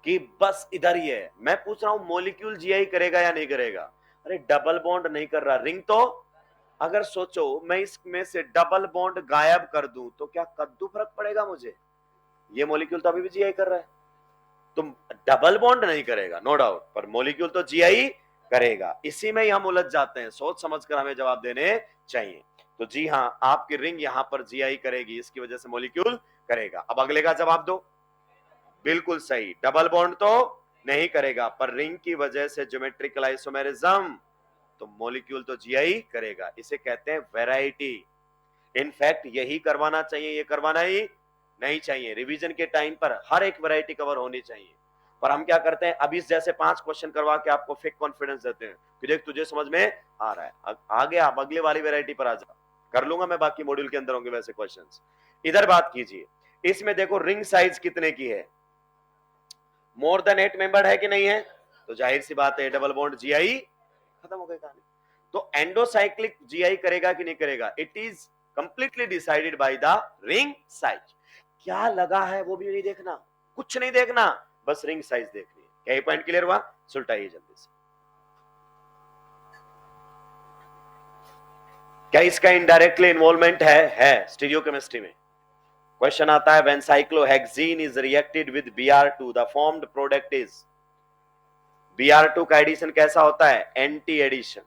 [SPEAKER 1] कि बस इधर ही है। मैं पूछ रहा हूं मॉलिक्यूल जीआई करेगा या नहीं करेगा, अरे डबल बॉन्ड नहीं कर रहा, रिंग तो अगर सोचो मैं इसमें से डबल बॉन्ड गायब कर दूं तो क्या कद्दू फर्क पड़ेगा मुझे? ये मॉलिक्यूल तो अभी भी जीआई कर रहा है, तो डबल बॉन्ड नहीं करेगा नो डाउट, पर मॉलिक्यूल तो जीआई करेगा। इसी में ही हम उलझ जाते हैं, सोच समझकर हमें जवाब देने चाहिए। तो जी हां, आपकी रिंग यहां पर जीआई करेगी, इसकी वजह से मॉलिक्यूल करेगा। अब अगले का जवाब दो। बिल्कुल सही, डबल बॉन्ड तो नहीं करेगा, पर रिंग की वजह से ज्योमेट्रिकल आइसोमेरिज्म, तो मॉलिक्यूल तो जीआई करेगा। इसे कहते हैं वैरायटी। इनफैक्ट यही करवाना चाहिए, ये करवाना ही नहीं चाहिए। रिवीजन के टाइम पर हर एक वैरायटी कवर होनी चाहिए, पर हम क्या करते हैं, अब इस जैसे 5 क्वेश्चन करवा के आपको फेक कॉन्फिडेंस देते हैं कि देख तुझे समझ में आ रहा है, आगे आप अगले वाली वैरायटी पर आ जा, कर लूंगा मैं, बाकी मॉड्यूल के अंदर होंगे वैसे क्वेश्चंस। इधर बात कीजिए, इसमें देखो रिंग साइज कितने की है, मोर देन 8 मेंबर है कि नहीं है, तो जाहिर सी बात है डबल बॉन्ड जीआई खत्म हो गई कहानी। तो एंडोसाइक्लिक जीआई करेगा कि नहीं करेगा, it is completely decided by the ring size. क्या लगा है वो भी नहीं देखना, कुछ नहीं देखना, बस रिंग साइज देखनी है। क्या ये पॉइंट क्लियर हुआ? सुलटाइए जल्दी से। क्या इसका इनडायरेक्टली इन्वॉल्वमेंट है स्टीरियोकेमिस्ट्री में। क्वेश्चन आता है when cyclohexene is reacted with Br2 the formed product is, Br2 का एडिशन कैसा होता है, एंटी एडिशन।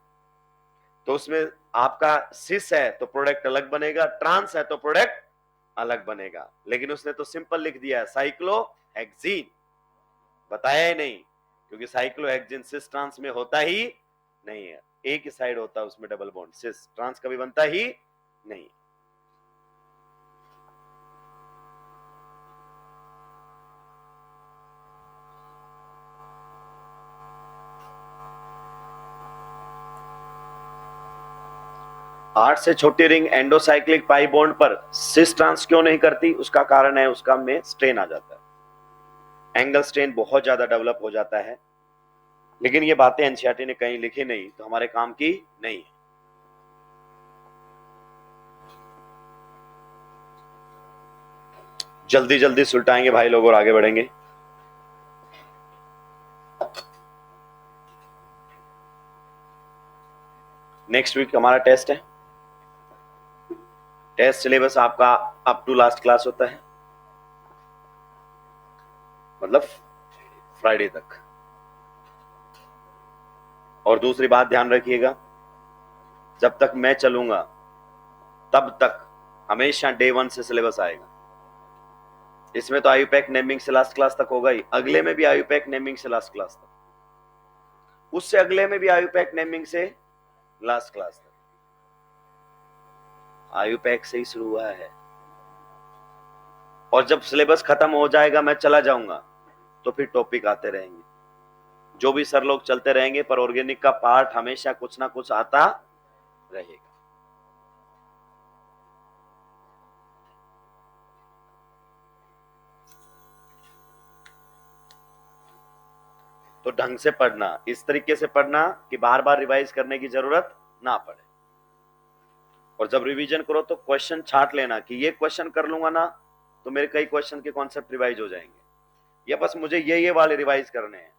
[SPEAKER 1] तो उसमें आपका सिस है तो प्रोडक्ट अलग बनेगा, ट्रांस है तो प्रोडक्ट अलग बनेगा, लेकिन उसने तो सिंपल लिख दिया है साइक्लोहेक्सीन, बताया ही नहीं, क्योंकि साइक्लोहेक्सीन सिस ट्रांस में होता ही नहीं है, एक ही साइड होता है उसमें डबल बॉन्ड, सिस ट्रांस कभी बनता ही नहीं। आठ से छोटी रिंग एंडोसाइक्लिक पाई बॉन्ड पर सिस ट्रांस क्यों नहीं करती, उसका कारण है उसका में स्ट्रेन आ जाता है, एंगल स्ट्रेन बहुत ज्यादा डेवलप हो जाता है। लेकिन ये बातें एनसीईआरटी ने कहीं लिखी नहीं, तो हमारे काम की नहीं है। जल्दी जल्दी सुलटाएंगे भाई लोग और आगे बढ़ेंगे। नेक्स्ट वीक हमारा टेस्ट है, टेस्ट सिलेबस आपका अप टू लास्ट क्लास होता है, मतलब फ्राइडे तक। और दूसरी बात ध्यान रखिएगा, जब तक मैं चलूंगा तब तक हमेशा डे 1 से सिलेबस आएगा। इसमें तो आयुपैक नेमिंग से लास्ट क्लास तक होगा ही, अगले में भी आयुपैक नेमिंग से लास्ट क्लास तक, उससे अगले में भी आयुपैक नेमिंग से लास्ट क्लास तक, आयुपैक से ही शुरू हुआ है। और जब सिलेबस खत्म हो जाएगा मैं चला जाऊंगा तो फिर टॉपिक आते रहेंगे, जो भी सर लोग चलते रहेंगे, पर ऑर्गेनिक का पार्ट हमेशा कुछ ना कुछ आता रहेगा। तो ढंग से पढ़ना, इस तरीके से पढ़ना कि बार बार रिवाइज करने की जरूरत ना पड़े। और जब रिवीजन करो तो क्वेश्चन छांट लेना कि ये क्वेश्चन कर लूंगा ना तो मेरे कई क्वेश्चन के कॉन्सेप्ट रिवाइज हो जाएंगे, या बस मुझे ये वाले रिवाइज करने हैं।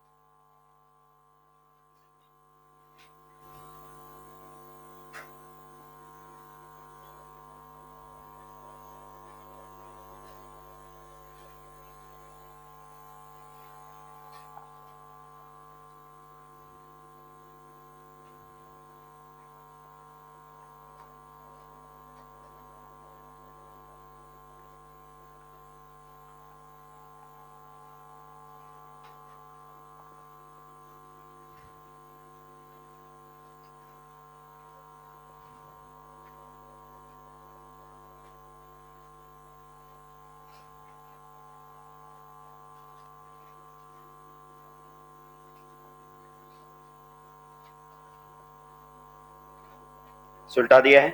[SPEAKER 1] सुलटा दिया है,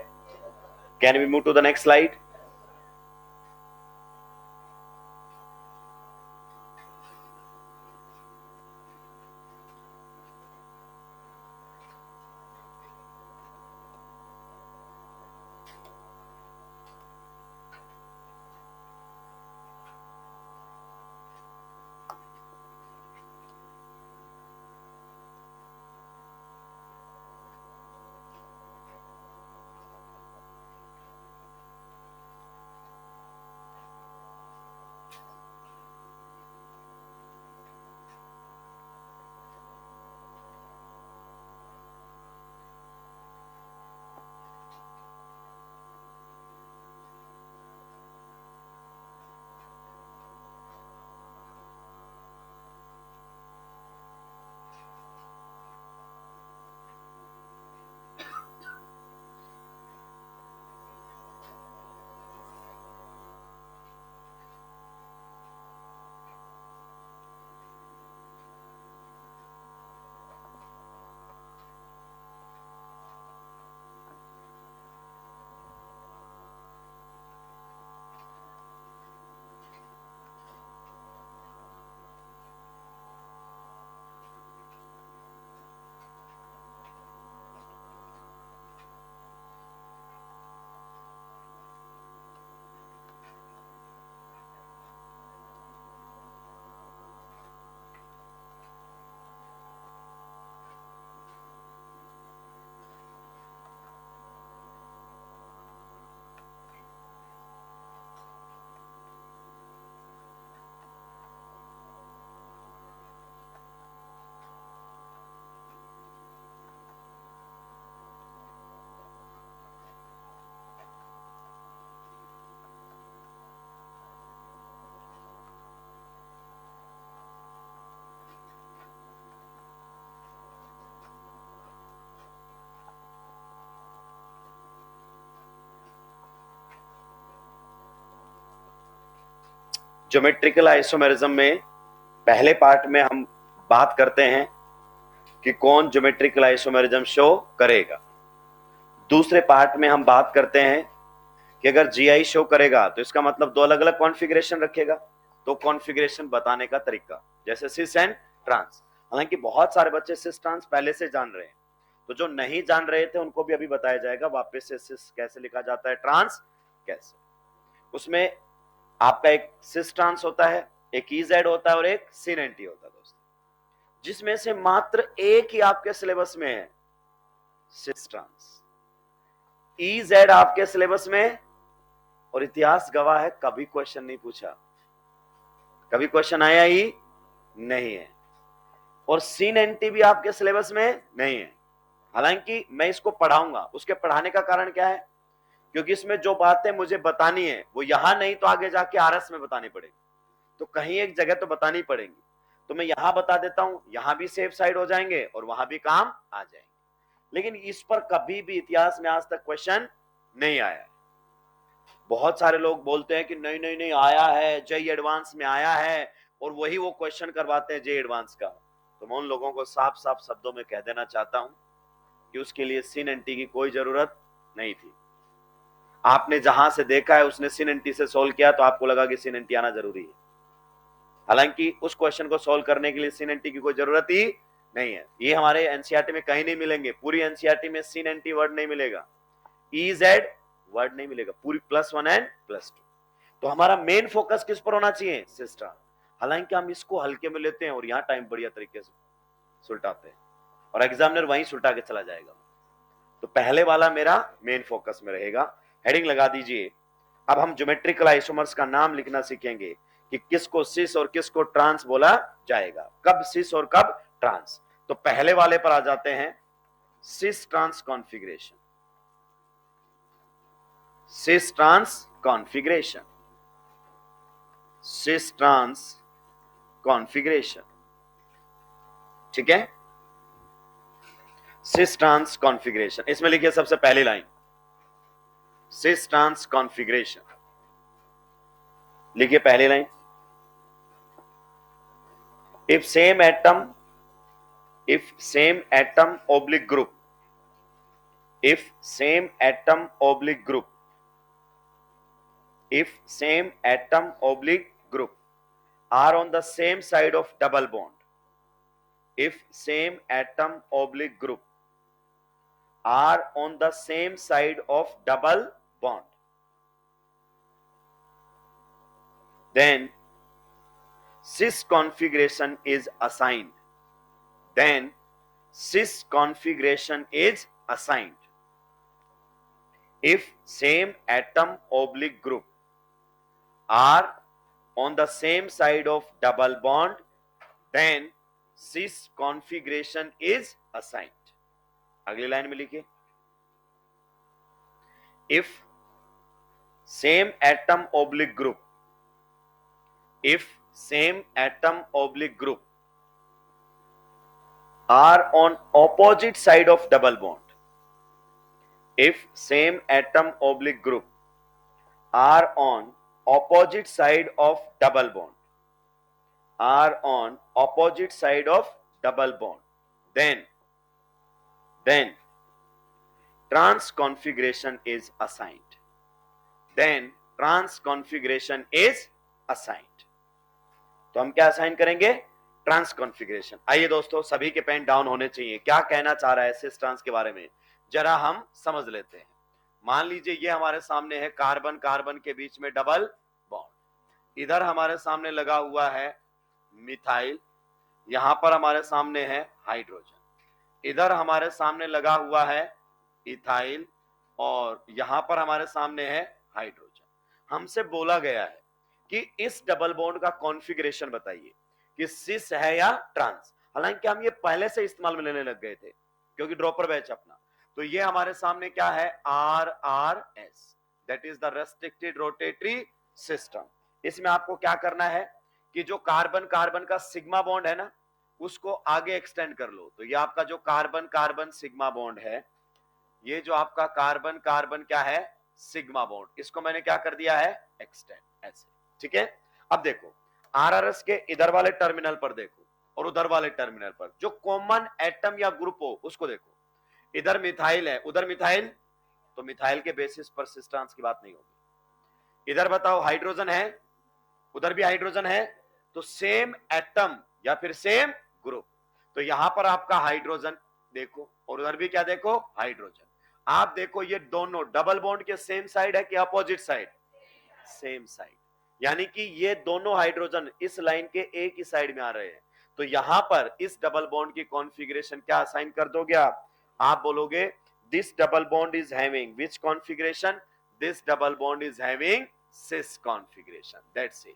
[SPEAKER 1] can we move to the next slide. Geometrical isomerism में पहले पार्ट में हम बात करते हैं कि कौन ज्योमेट्रिकल आइसोमेरिज्म शो करेगा। दूसरे पार्ट में हम बात करते हैं कि अगर जीआई शो करेगा तो इसका मतलब दो अलग अलग कॉन्फ़िगरेशन रखेगा, तो कॉन्फ़िगरेशन बताने का तरीका, जैसे सिस एंड ट्रांस। हालांकि बहुत सारे बच्चे सिस ट्रांस पहले से जान रहे हैं, तो जो नहीं जान रहे थे उनको भी अभी बताया जाएगा वापस से सिस कैसे लिखा जाता है, ट्रांस कैसे। उसमें आपका एक सिस ट्रांस होता है, एक ईजेड होता है और एक सिन एंटी होता है दोस्तों, जिसमें से मात्र एक ही आपके सिलेबस में है, सिस ट्रांस। ईजेड आपके सिलेबस में, और इतिहास गवाह है कभी क्वेश्चन नहीं पूछा, कभी क्वेश्चन आया ही नहीं है। और सीन एंटी भी आपके सिलेबस में नहीं है। हालांकि मैं इसको पढ़ाऊंगा, उसके पढ़ाने का कारण क्या है, क्योंकि इसमें जो बातें मुझे बतानी है वो यहां नहीं तो आगे जाके आरएस में बतानी पड़ेगी, तो कहीं एक जगह तो बतानी पड़ेगी। तो मैं यहां बता देता हूं, यहां भी सेफ साइड हो जाएंगे और वहां भी काम आ जाएंगे। लेकिन इस पर कभी भी इतिहास में आज तक क्वेश्चन नहीं आया। बहुत सारे लोग बोलते हैं कि नहीं नहीं नहीं आया है, जेई एडवांस में आया है, और वही वो क्वेश्चन करवाते हैं जेई एडवांस का। तो मैं उन लोगों को साफ साफ शब्दों में कह देना चाहता हूं कि उसके लिए सिन एंटी की कोई जरूरत नहीं थी। आपने जहां से देखा है उसने सिन एंटी से सोल्व किया तो आपको लगा कि सिन एंटी आना जरूरी है। हालांकि उस क्वेश्चन को सोल्व करने के लिए सिन एंटी की कोई जरूरत ही नहीं है। ये हमारे एनसीईआरटी में कहीं नहीं मिलेंगे, पूरी एनसीईआरटी में सिन एंटी वर्ड नहीं मिलेगा, ईजेड वर्ड नहीं मिलेगा, पूरी +1 एंड +2। तो हमारा मेन फोकस किस पर होना चाहिए, सिस्टम। हालांकि हम इसको हल्के में लेते हैं और यहाँ टाइम बढ़िया तरीके से सुलटाते हैं और एग्जामिनर वहीं सुलटा के चला जाएगा। तो पहले वाला मेरा मेन फोकस में रहेगा। हेडिंग लगा दीजिए। अब हम ज्योमेट्रिकल आइसोमर्स का नाम लिखना सीखेंगे कि किसको सिस और किसको ट्रांस बोला जाएगा, कब सिस और कब ट्रांस। तो पहले वाले पर आ जाते हैं, cis trans configuration. Cis trans configuration, cis trans configuration, ठीक है। सिस ट्रांस कॉन्फ़िगरेशन, इसमें लिखिए सबसे पहली लाइन, सिस ट्रांस कॉन्फ़िगरेशन। लिखिए पहली line, if same atom oblique group, if same atom oblique group, if same atom oblique group are on the same side of double bond, if same atom oblique group are on the same side of double bond, then cis configuration is assigned, then cis configuration is assigned. If same atom oblique group are on the same side of double bond, then cis configuration is assigned. अगली line में लिखिए, if same atom oblique group, if same atom oblique group are on opposite side of double bond, if same atom oblique group are on opposite side of double bond, are on opposite side of double bond, then trans configuration is assigned, then trans configuration is assigned. तो हम क्या assign करेंगे, trans configuration. आइए दोस्तों, सभी के pen down होने चाहिए। क्या कहना चाह रहा है सिस ट्रांस के बारे में, जरा हम समझ लेते हैं। मान लीजिए ये हमारे सामने है कार्बन कार्बन के बीच में डबल बॉन्ड, इधर हमारे सामने लगा हुआ है मिथाइल, यहां पर हमारे सामने है हाइड्रोजन, इधर हमारे सामने लगा हुआ है इथाइल, और यहां पर हमारे सामने है हाइड्रोजन। हमसे बोला गया है कि इस डबल बॉन्ड का कॉन्फ़िगरेशन बताइए कि सिस है या ट्रांस। हालांकि हम ये पहले से इस्तेमाल में लेने लग गए थे क्योंकि ड्रॉपर बैच अपना। तो ये हमारे सामने क्या है, RRS, that is the restricted rotatory system. इसमें आपको क्या करना है कि जो कार्बन कार्बन का सिग्मा बॉन्ड है ना, उसको आगे एक्सटेंड कर लो। तो ये आपका जो कार्बन कार्बन सिग्मा बॉन्ड है, ये जो आपका कार्बन कार्बन क्या है, सिग्मा बॉन्ड, इसको मैंने क्या कर दिया है, एक्सटेंड, ऐसे, ठीक है। अब देखो आरआरएस के इधर वाले टर्मिनल पर देखो और उधर वाले टर्मिनल पर जो कॉमन एटम या ग्रुप हो उसको देखो। इधर मिथाइल है, उधर मिथाइल, तो मिथाइल के बेसिस पर सिस ट्रांस की बात नहीं होगी। इधर बताओ हाइड्रोजन है, उधर भी हाइड्रोजन है, तो सेम एटम या फिर सेम ग्रुप, तो यहां पर आपका हाइड्रोजन देखो और उधर भी क्या देखो, हाइड्रोजन। आप देखो ये दोनों डबल बॉन्ड के सेम साइड है कि अपोजिट साइड, सेम साइड, यानी कि ये दोनों हाइड्रोजन इस लाइन के एक ही साइड में आ रहे हैं। तो यहां पर इस डबल बॉन्ड की कॉन्फ़िगरेशन क्या असाइन कर दोगे आप बोलोगे this double bond is having which configuration, this double bond is having cis configuration, that's it,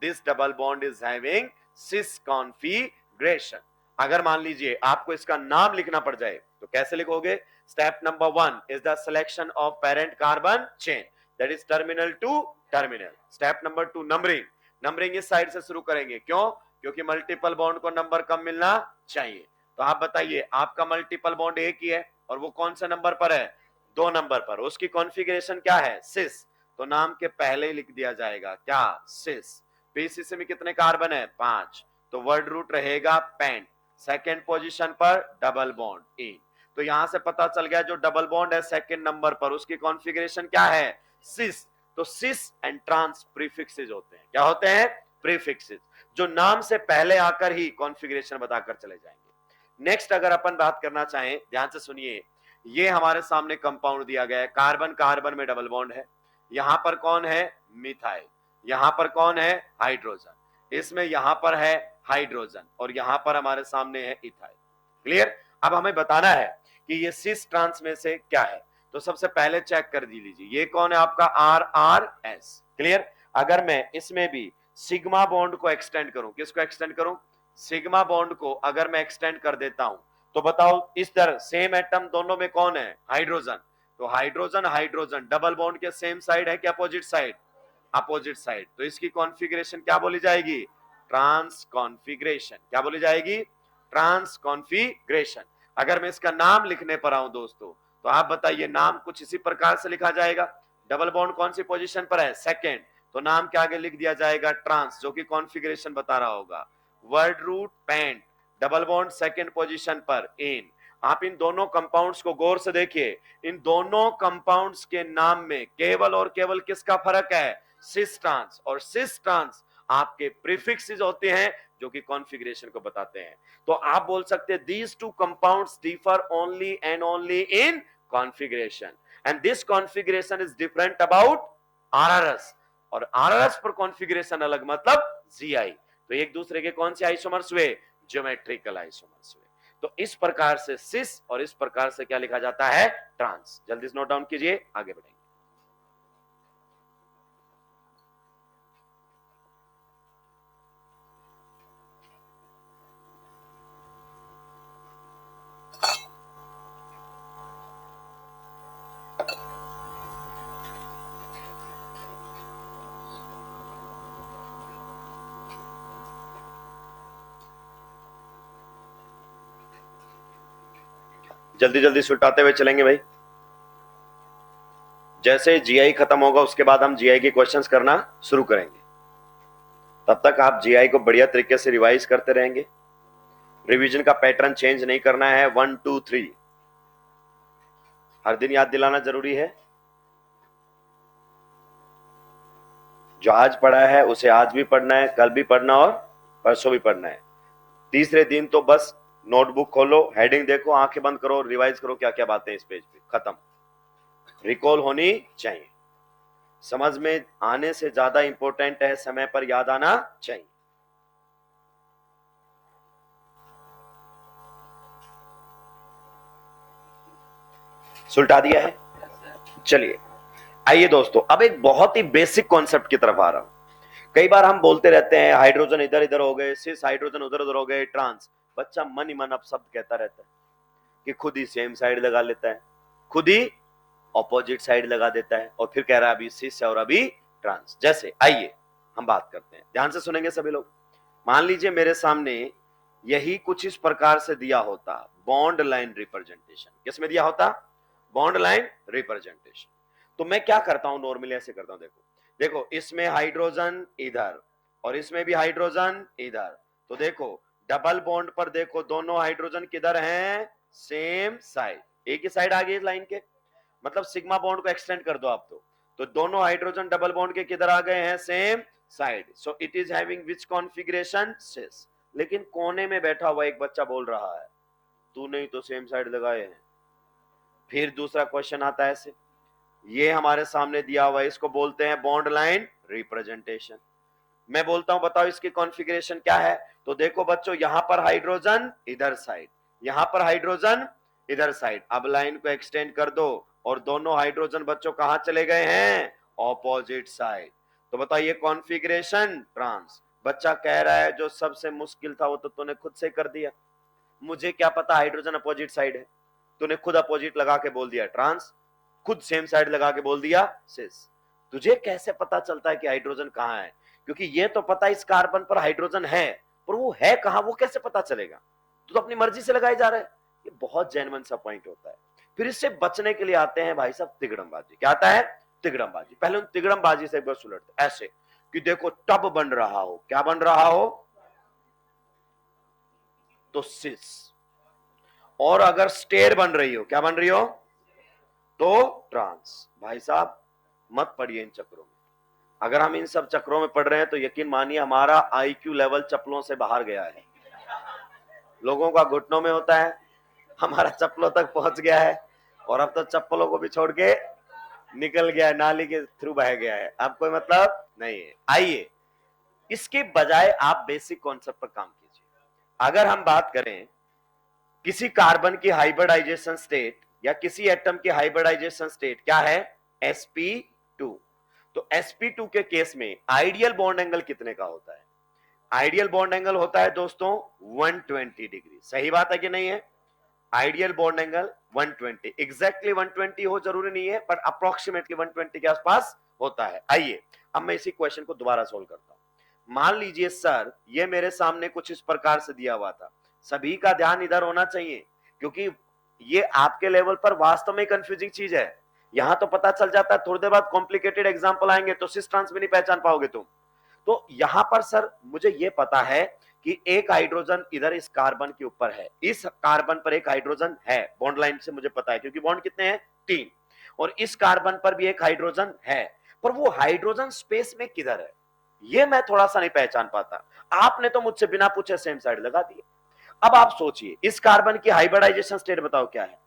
[SPEAKER 1] this double bond is having cis configuration. अगर मान लीजिए आपको इसका नाम लिखना पड़ जाए तो कैसे लिखोगे, step number 1 is the selection of parent carbon chain, that is terminal to terminal. Step number 2 numbering, numbering इस साइड से शुरू करेंगे, क्यों, क्योंकि मल्टीपल बॉन्ड को नंबर कम मिलना चाहिए। तो आप बताइए आपका मल्टीपल बॉन्ड एक ही है और वो कौन सा नंबर पर है, 2 नंबर पर, उसकी कॉन्फ़िगरेशन क्या है, सिस, तो नाम के पहले ही लिख दिया जाएगा क्या, सिस। पीसीसी में कितने कार्बन है, 5, तो वर्ड रूट रहेगा पेंट, सेकेंड पोजीशन पर डबल बॉन्ड इन। तो यहां से पता चल गया जो डबल बॉन्ड है सेकेंड नंबर पर उसकी कॉन्फ़िगरेशन क्या है, सिस। तो सिस एंड ट्रांस प्रीफिक्सेस होते हैं, क्या होते हैं, प्रीफिक्सेस, जो नाम से पहले आकर ही कॉन्फ़िगरेशन बताकर चले जाएंगे। नेक्स्ट अगर अपन बात करना चाहें, ध्यान से सुनिए, ये हमारे सामने कंपाउंड दिया गया है, कार्बन कार्बन में डबल बॉन्ड है, यहां पर कौन है, मिथाइल, यहां पर कौन है, हाइड्रोजन, इसमें यहां पर है हाइड्रोजन और यहां पर हमारे सामने है इथाइल। क्लियर। अब हमें बताना है कि ये सिस ट्रांस में से क्या है, तो सबसे पहले चेक कर लीजिए ये कौन है आपका, आर आर एस। क्लियर। अगर मैं इसमें भी सिग्मा बॉन्ड को एक्सटेंड करूं, किसको एक्सटेंड करूं, सिग्मा बॉन्ड को अगर मैं एक्सटेंड कर देता हूं तो बताओ इस तरह सेम एटम दोनों में कौन है, हाइड्रोजन, तो हाइड्रोजन हाइड्रोजन डबल बॉन्ड के सेम साइड है कि अपोजिट साइड, अपोजिट साइड, तो इसकी कॉन्फ़िगरेशन क्या बोली जाएगी, ट्रांस कॉन्फ़िगरेशन, क्या बोली जाएगी, ट्रांस कॉन्फ़िगरेशन। अगर मैं इसका नाम लिखने पर आऊं दोस्तों तो आप बताइए नाम कुछ इसी प्रकार से लिखा जाएगा, डबल बॉन्ड कौन सी पोजीशन पर है, सेकेंड, तो नाम के आगे लिख दिया जाएगा ट्रांस, जो कि कॉन्फ़िगरेशन बता रहा होगा, word root pent, double bond second position पर इन। आप इन दोनों कंपाउंड्स को गौर से देखिए, इन दोनों कंपाउंड्स के नाम में केवल और केवल किसका फर्क है, सिस ट्रांस, और सिस ट्रांस आपके प्रीफिक्सेस होते हैं जो कि कॉन्फ़िगरेशन को बताते हैं। तो आप बोल सकते हैं these two compounds differ only and only in configuration and this configuration is different about RRS, और आरआरएस पर कॉन्फ़िगरेशन अलग मतलब जीआई, तो एक दूसरे के कौन से आइसोमर्स हुए, ज्योमेट्रिकल आइसोमर्स हुए। तो इस प्रकार से सिस और इस प्रकार से क्या लिखा जाता है, ट्रांस। जल्दी से नोट डाउन कीजिए, आगे बढ़ेंगे। जल्दी जल्दी सुलटाते हुए चलेंगे भाई, जैसे जीआई खत्म होगा उसके बाद हम जीआई के क्वेश्चंस करना शुरू करेंगे, तब तक आप जीआई को बढ़िया तरीके से रिवाइज करते रहेंगे। रिवीजन का पैटर्न चेंज नहीं करना है, 1 2 3 हर दिन याद दिलाना जरूरी है। जो आज पढ़ा है उसे आज भी पढ़ना है, कल भी पढ़ना और परसों भी पढ़ना है। तीसरे दिन तो बस नोटबुक खोलो, हेडिंग देखो, आंखें बंद करो, रिवाइज करो क्या क्या बातें इस पेज पे, खत्म। रिकॉल होनी चाहिए, समझ में आने से ज्यादा इंपॉर्टेंट है समय पर याद आना चाहिए। सुलटा दिया है, चलिए आइए दोस्तों, अब एक बहुत ही बेसिक कॉन्सेप्ट की तरफ आ रहा हूं। कई बार हम बोलते रहते हैं हाइड्रोजन इधर इधर हो गए, सिस हाइड्रोजन उधर उधर हो गए, ट्रांस, बच्चा मन ही मन अब शब्द कहता रहता है कि खुद ही सेम साइड लगा लेता है, खुद ही ऑपोजिट साइड लगा देता है और फिर कह रहा है अभी सिस और अभी ट्रांस। जैसे आइए हम बात करते हैं, ध्यान से सुनेंगे सभी लोग। मान लीजिए मेरे सामने यही कुछ इस प्रकार से दिया होता, बॉन्ड लाइन रिप्रेजेंटेशन, किसमें दिया होता, बॉन्ड लाइन रिप्रेजेंटेशन। तो मैं क्या करता हूं, नॉर्मली ऐसे करता हूं, देखो देखो इसमें हाइड्रोजन इधर और इसमें भी हाइड्रोजन इधर। तो देखो डबल बॉन्ड पर देखो दोनों हाइड्रोजन किधर हैं, सेम साइड, एक ही साइड आ गई इस लाइन के, मतलब सिग्मा बॉन्ड को एक्सटेंड कर दो आप तो दोनों हाइड्रोजन डबल बॉन्ड के किधर आ गए हैं, same side. So it is having which configuration, sis. लेकिन कोने में बैठा हुआ एक बच्चा बोल रहा है तूने ही तो सेम साइड लगाए हैं। फिर दूसरा क्वेश्चन आता है ऐसे, ये हमारे सामने दिया हुआ है, इसको बोलते हैं बॉन्ड लाइन रिप्रेजेंटेशन। मैं बोलता हूं बताओ इसकी कॉन्फ़िगरेशन क्या है। तो देखो बच्चों यहां पर हाइड्रोजन इधर साइड, यहां पर हाइड्रोजन इधर साइड। अब लाइन को एक्सटेंड कर दो और दोनों हाइड्रोजन बच्चों कहां चले गए हैं, ऑपोजिट साइड। तो बताइए कॉन्फ़िगरेशन ट्रांस। बच्चा कह रहा है जो सबसे मुश्किल था वो तो तूने खुद से कर दिया, मुझे क्या पता हाइड्रोजन अपोजिट साइड है, तूने खुद अपोजिट लगा के बोल दिया ट्रांस, खुद सेम साइड लगा के बोल दिया सिस। तुझे कैसे पता चलता है कि हाइड्रोजन कहां है, क्योंकि ये तो पता इस कार्बन पर हाइड्रोजन है, पर वो है कहां वो कैसे पता चलेगा, तू तो अपनी मर्जी से लगाए जा रहा है। ये बहुत जेन्युइन सा पॉइंट होता है। फिर इससे बचने के लिए आते हैं भाई साहब तिगड़मबाजी। क्या आता है, तिगड़मबाजी। पहले उन तिगड़मबाजी से एक बार सुलटते ऐसे कि देखो टब बन रहा हो, क्या बन रहा हो, तो सिस। और अगर स्टेयर बन रही हो, क्या बन रही हो, तो ट्रांस। भाई साहब मत पढ़िए इन चक्रों में, अगर हम इन सब चक्रों में पढ़ रहे हैं तो यकीन मानिए हमारा आईक्यू लेवल चप्पलों से बाहर गया है। लोगों का घुटनों में होता है, हमारा चप्पलों तक पहुंच गया है, और अब तो चप्पलों को भी छोड़ के निकल गया है, नाली के थ्रू बह गया है, अब कोई मतलब नहीं है। आइए इसके बजाय आप बेसिक कॉन्सेप्ट पर काम कीजिए। अगर हम बात करें किसी कार्बन की हाइब्रिडाइजेशन स्टेट या किसी एटम की हाइब्रिडाइजेशन स्टेट क्या है, sp2। तो sp2 के केस में आइडियल बॉन्ड एंगल कितने का होता है, आइडियल बॉन्ड एंगल होता है दोस्तों 120 डिग्री। सही बात है कि नहीं है, आइडियल बॉन्ड एंगल 120, एग्जैक्टली 120 हो जरूरी नहीं है, पर अप्रोक्सीमेटली 120 के आसपास होता है। आइए अब मैं इसी क्वेश्चन को दोबारा सोल्व करता हूं। मान लीजिए सर ये मेरे सामने कुछ इस प्रकार से दिया हुआ था, सभी का ध्यान इधर होना चाहिए क्योंकि ये आपके लेवल पर वास्तव में कंफ्यूजिंग चीज है। यहां तो पता चल जाता है, थोड़ी देर बाद कॉम्प्लिकेटेड एग्जांपल आएंगे तो सिस ट्रांस भी नहीं पहचान पाओगे तुम। तो यहां पर सर मुझे यह पता है कि एक हाइड्रोजन इधर इस कार्बन के ऊपर है, इस कार्बन पर एक हाइड्रोजन है, बॉन्ड लाइन से मुझे पता है क्योंकि बॉन्ड कितने हैं, 3। और इस कार्बन पर भी एक हाइड्रोजन है, पर वो हाइड्रोजन स्पेस में किधर है ये मैं थोड़ा सा नहीं पहचान पाता। आपने तो मुझसे बिना पूछे सेम साइड लगा दिए। अब आप सोचिए इस कार्बन की हाइब्रिडाइजेशन स्टेट बताओ क्या है,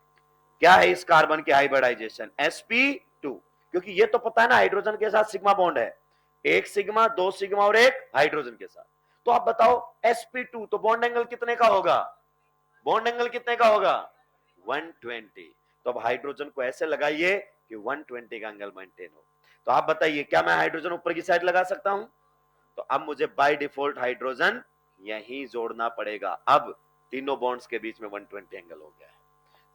[SPEAKER 1] क्या है इस कार्बन की हाइब्रिडाइजेशन, sp2। क्योंकि ये तो पता है ना हाइड्रोजन के साथ सिग्मा बॉन्ड है, एक सिग्मा, दो सिग्मा और एक हाइड्रोजन के साथ। तो आप बताओ sp2 तो बॉन्ड एंगल कितने का होगा, बॉन्ड एंगल कितने का होगा, 120। तो अब हाइड्रोजन को ऐसे लगाइए कि 120 का एंगल मेंटेन हो। तो आप बताइए क्या मैं हाइड्रोजन ऊपर की साइड लगा सकता हूं, तो अब मुझे बाय डिफॉल्ट हाइड्रोजन यहीं जोड़ना पड़ेगा। अब तीनों बॉन्ड्स के बीच में 120 एंगल हो गया है।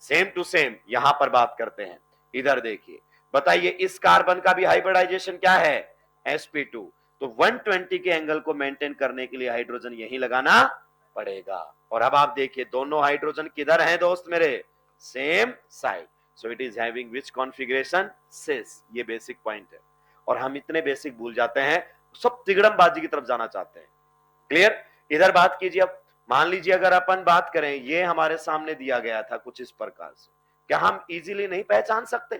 [SPEAKER 1] सेम टू सेम यहां पर बात करते हैं, इधर देखिए, बताइए इस कार्बन का भी हाइब्रिडाइजेशन क्या है, sp2। तो 120 के एंगल को मेंटेन करने के लिए हाइड्रोजन यहीं लगाना पड़ेगा। और अब आप देखिए दोनों हाइड्रोजन किधर हैं दोस्त मेरे, same side. So it is having which configuration, sis. ये बेसिक पॉइंट है, और हम इतने बेसिक भूल जाते हैं, सब तिगड़मबाजी की तरफ जाना चाहते हैं। क्लियर, इधर बात कीजिए। अब मान लीजिए अगर अपन बात करें, ये हमारे सामने दिया गया था कुछ इस प्रकार से, क्या हम इजीली नहीं पहचान सकते,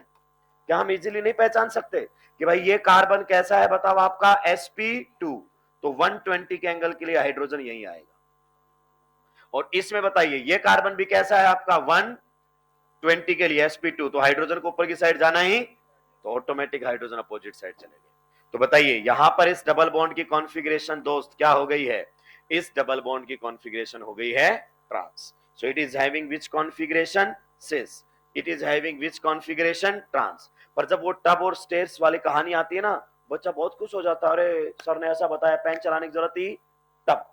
[SPEAKER 1] क्या हम इजीली नहीं पहचान सकते कि भाई ये कार्बन कैसा है, बताओ आपका sp2। तो 120 के एंगल के लिए हाइड्रोजन यही आएगा। और इसमें बताइए ये कार्बन भी कैसा है आपका 120 के लिए sp2, तो हाइड्रोजन को ऊपर की साइड जाना ही, तो ऑटोमेटिक हाइड्रोजन अपोजिट साइड चले गए। तो बताइए यहां पर इस डबल बॉन्ड की कॉन्फ़िगरेशन दोस्त क्या हो गई है, इस डबल बॉन्ड की कॉन्फ़िगरेशन हो गई है trans. So it is having which configuration, cis. It is having which configuration, trans. पर जब वो टब और स्टेयर्स वाली कहानी आती है ना, बच्चा बहुत खुश हो जाता है, अरे सर ने ऐसा बताया, पेन चलाने की जरूरत थी, टब,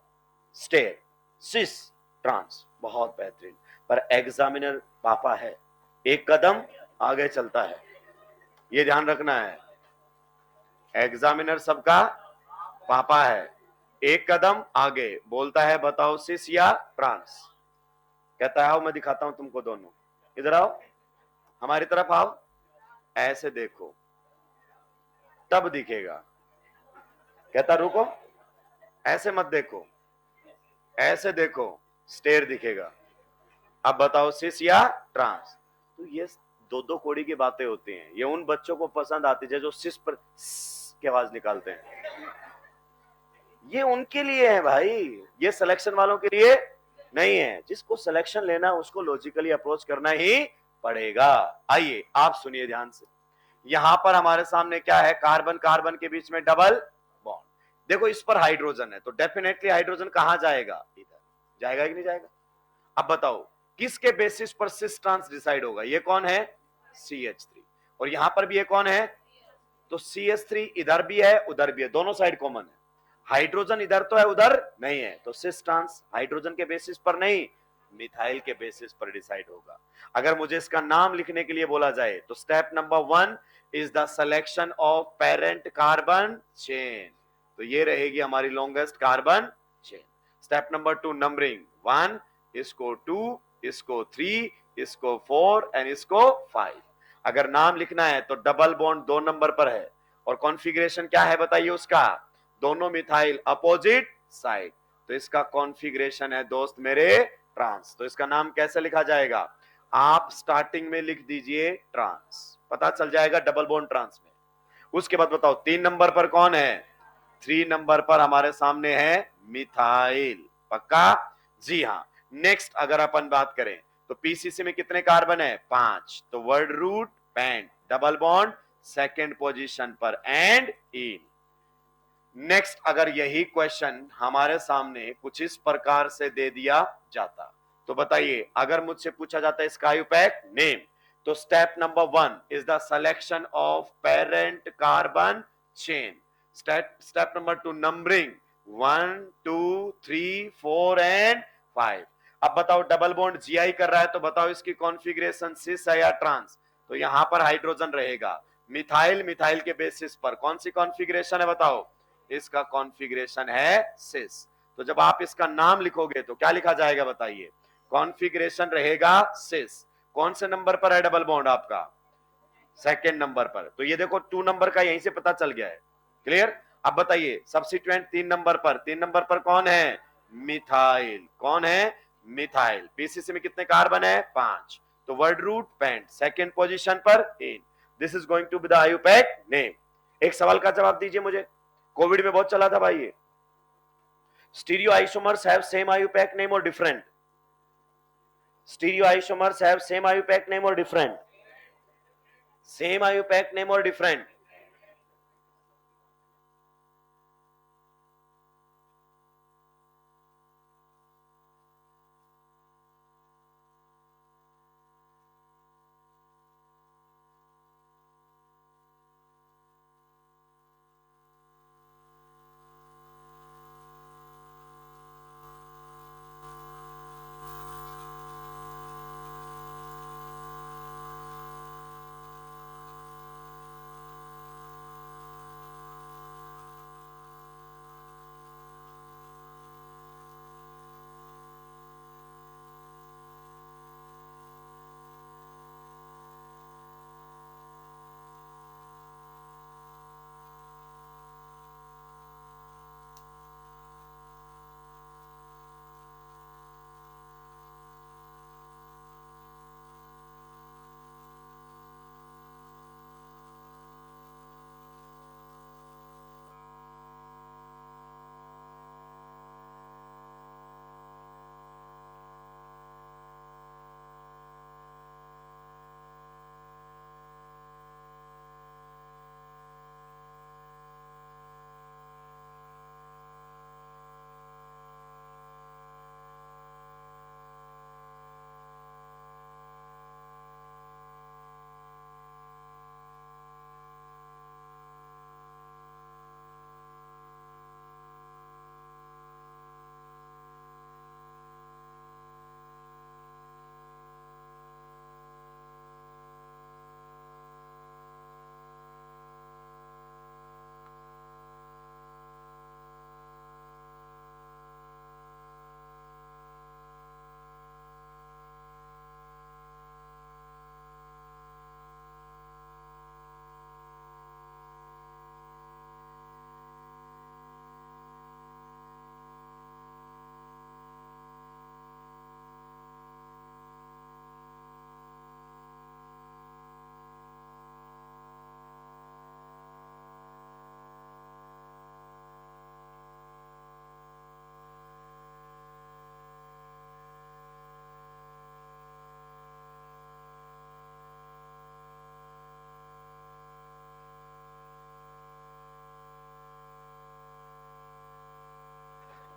[SPEAKER 1] स्टेयर, सिस, ट्रांस, बहुत बेहतरीन। पर एग्जामिनर पापा है, एक कदम आगे चलता है, ये ध्यान रखना है। एग्जामिनर सबका पापा है, एक कदम आगे बोलता है बताओ सिस या ट्रांस। कहता है आओ मैं दिखाता हूं तुमको दोनों, इधर आओ, हमारी तरफ आओ, ऐसे देखो, तब दिखेगा। कहता रुको, ऐसे मत देखो, ऐसे देखो, स्टेयर दिखेगा। अब बताओ सिस या ट्रांस। तो ये दो दो कोड़ी की बातें होती हैं, ये उन बच्चों को पसंद आती है जो सिस पर की आवाज निकालते हैं, ये उनके लिए है भाई, ये सिलेक्शन वालों के लिए नहीं है। जिसको सिलेक्शन लेना है उसको लॉजिकली अप्रोच करना ही पड़ेगा। आइए आप सुनिए ध्यान से, यहां पर हमारे सामने क्या है, कार्बन कार्बन के बीच में डबल बॉन्ड। देखो इस पर हाइड्रोजन है, तो डेफिनेटली हाइड्रोजन कहां जाएगा, इधर जाएगा कि नहीं जाएगा। अब बताओ किसके बेसिस पर सिस ट्रांस डिसाइड होगा, ये कौन है, CH3, और यहां पर भी ये कौन है, तो CH3 इधर भी है उधर भी है, दोनों साइड कॉमन है। हाइड्रोजन इधर तो है उधर नहीं है, तो सिस ट्रांस हाइड्रोजन के बेसिस पर नहीं, मिथाइल के बेसिस पर डिसाइड होगा। अगर मुझे इसका नाम लिखने के लिए बोला जाए तो step number 1 is the selection of parent carbon chain, तो ये रहेगी हमारी longest carbon chain. Step number 2 numbering, 1 इसको 2 इसको 3 इसको 4 एंड इसको 5। अगर नाम लिखना है तो डबल बॉन्ड 2 नंबर पर है, और कॉन्फ़िगरेशन क्या है बताइए उसका, दोनों मिथाइल अपोजिट साइड, तो इसका कॉन्फ़िगरेशन है दोस्त मेरे ट्रांस। तो इसका नाम कैसे लिखा जाएगा, आप स्टार्टिंग में लिख दीजिए ट्रांस, पता चल जाएगा डबल बॉन्ड ट्रांस में। उसके बाद बताओ 3 नंबर पर कौन है, 3 नंबर पर हमारे सामने है मिथाइल, पक्का, जी हां। नेक्स्ट अगर अपन बात करें तो पीसीसी में कितने कार्बन है, 5, तो word root pent double bond second position पर एंड इन। नेक्स्ट अगर यही क्वेश्चन हमारे सामने कुछ इस प्रकार से दे दिया जाता, तो बताइए अगर मुझसे पूछा जाता है इसका आयुपैक नेम, तो step number 1 is the selection of parent carbon chain. Step number 2 numbering 1 2 3 4 and 5। अब बताओ डबल बॉन्ड जीआई कर रहा है, तो बताओ इसकी कॉन्फ़िगरेशन सिस है या ट्रांस, तो यहां पर हाइड्रोजन रहेगा। मिथाइल मिथाइल के बेसिस पर कौन सी कॉन्फ़िगरेशन है बताओ, इसका कॉन्फ़िगरेशन है सिस। तो जब आप इसका नाम लिखोगे तो क्या लिखा जाएगा बताइए, कॉन्फ़िगरेशन रहेगा सिस। कौन से नंबर पर है डबल बॉन्ड आपका, सेकंड नंबर पर, तो ये देखो 2 नंबर का यहीं से पता चल गया है, क्लियर। अब बताइए सब्स्टिट्यूएंट 3 नंबर पर, 3 नंबर पर कौन है, मिथाइल, कौन है, मिथाइल। पीसीसी में कितने कार्बन है, 5, तो word root pent second position पर इन। This is going to be the IUPAC name. एक सवाल का जवाब दीजिए मुझे, कोविड में बहुत चला था भाई ये, stereo isomers have same IUPAC name और different, stereo isomers have same IUPAC name और डिफरेंट, सेम आयुपैक नेम और डिफरेंट।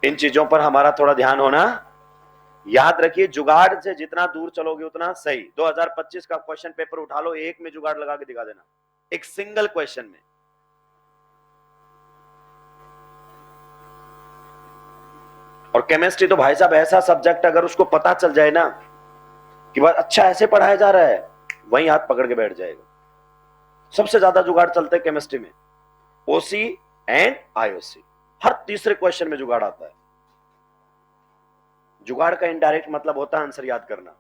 [SPEAKER 1] इन चीजों पर हमारा थोड़ा ध्यान होना। याद रखिए, जुगाड़ से जितना दूर चलोगे उतना सही। 2025 का क्वेश्चन पेपर उठा लो, एक में जुगाड़ लगा के दिखा देना, एक सिंगल क्वेश्चन में। और केमिस्ट्री तो भाई साहब ऐसा सब्जेक्ट, अगर उसको पता चल जाए ना कि बस अच्छा ऐसे पढ़ाया जा रहा है, वहीं हाथ पकड़ के बैठ जाएगा। सबसे ज्यादा जुगाड़ चलते हैं केमिस्ट्री में, ओसी एंड आईओसी। हर तीसरे क्वेश्चन में जुगाड़ आता है। जुगाड़ का इनडायरेक्ट मतलब होता है आंसर याद करना,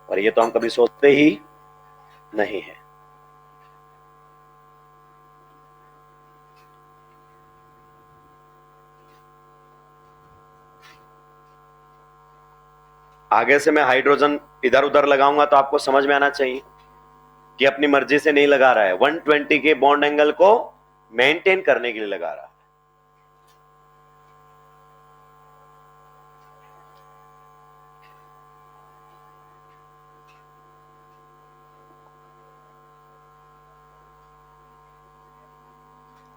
[SPEAKER 1] और ये तो हम कभी सोचते ही नहीं है। आगे से मैं हाइड्रोजन इधर उधर लगाऊंगा तो आपको समझ में आना चाहिए कि अपनी मर्जी से नहीं लगा रहा है, 120 के बॉन्ड एंगल को मेंटेन करने के लिए लगा रहा है।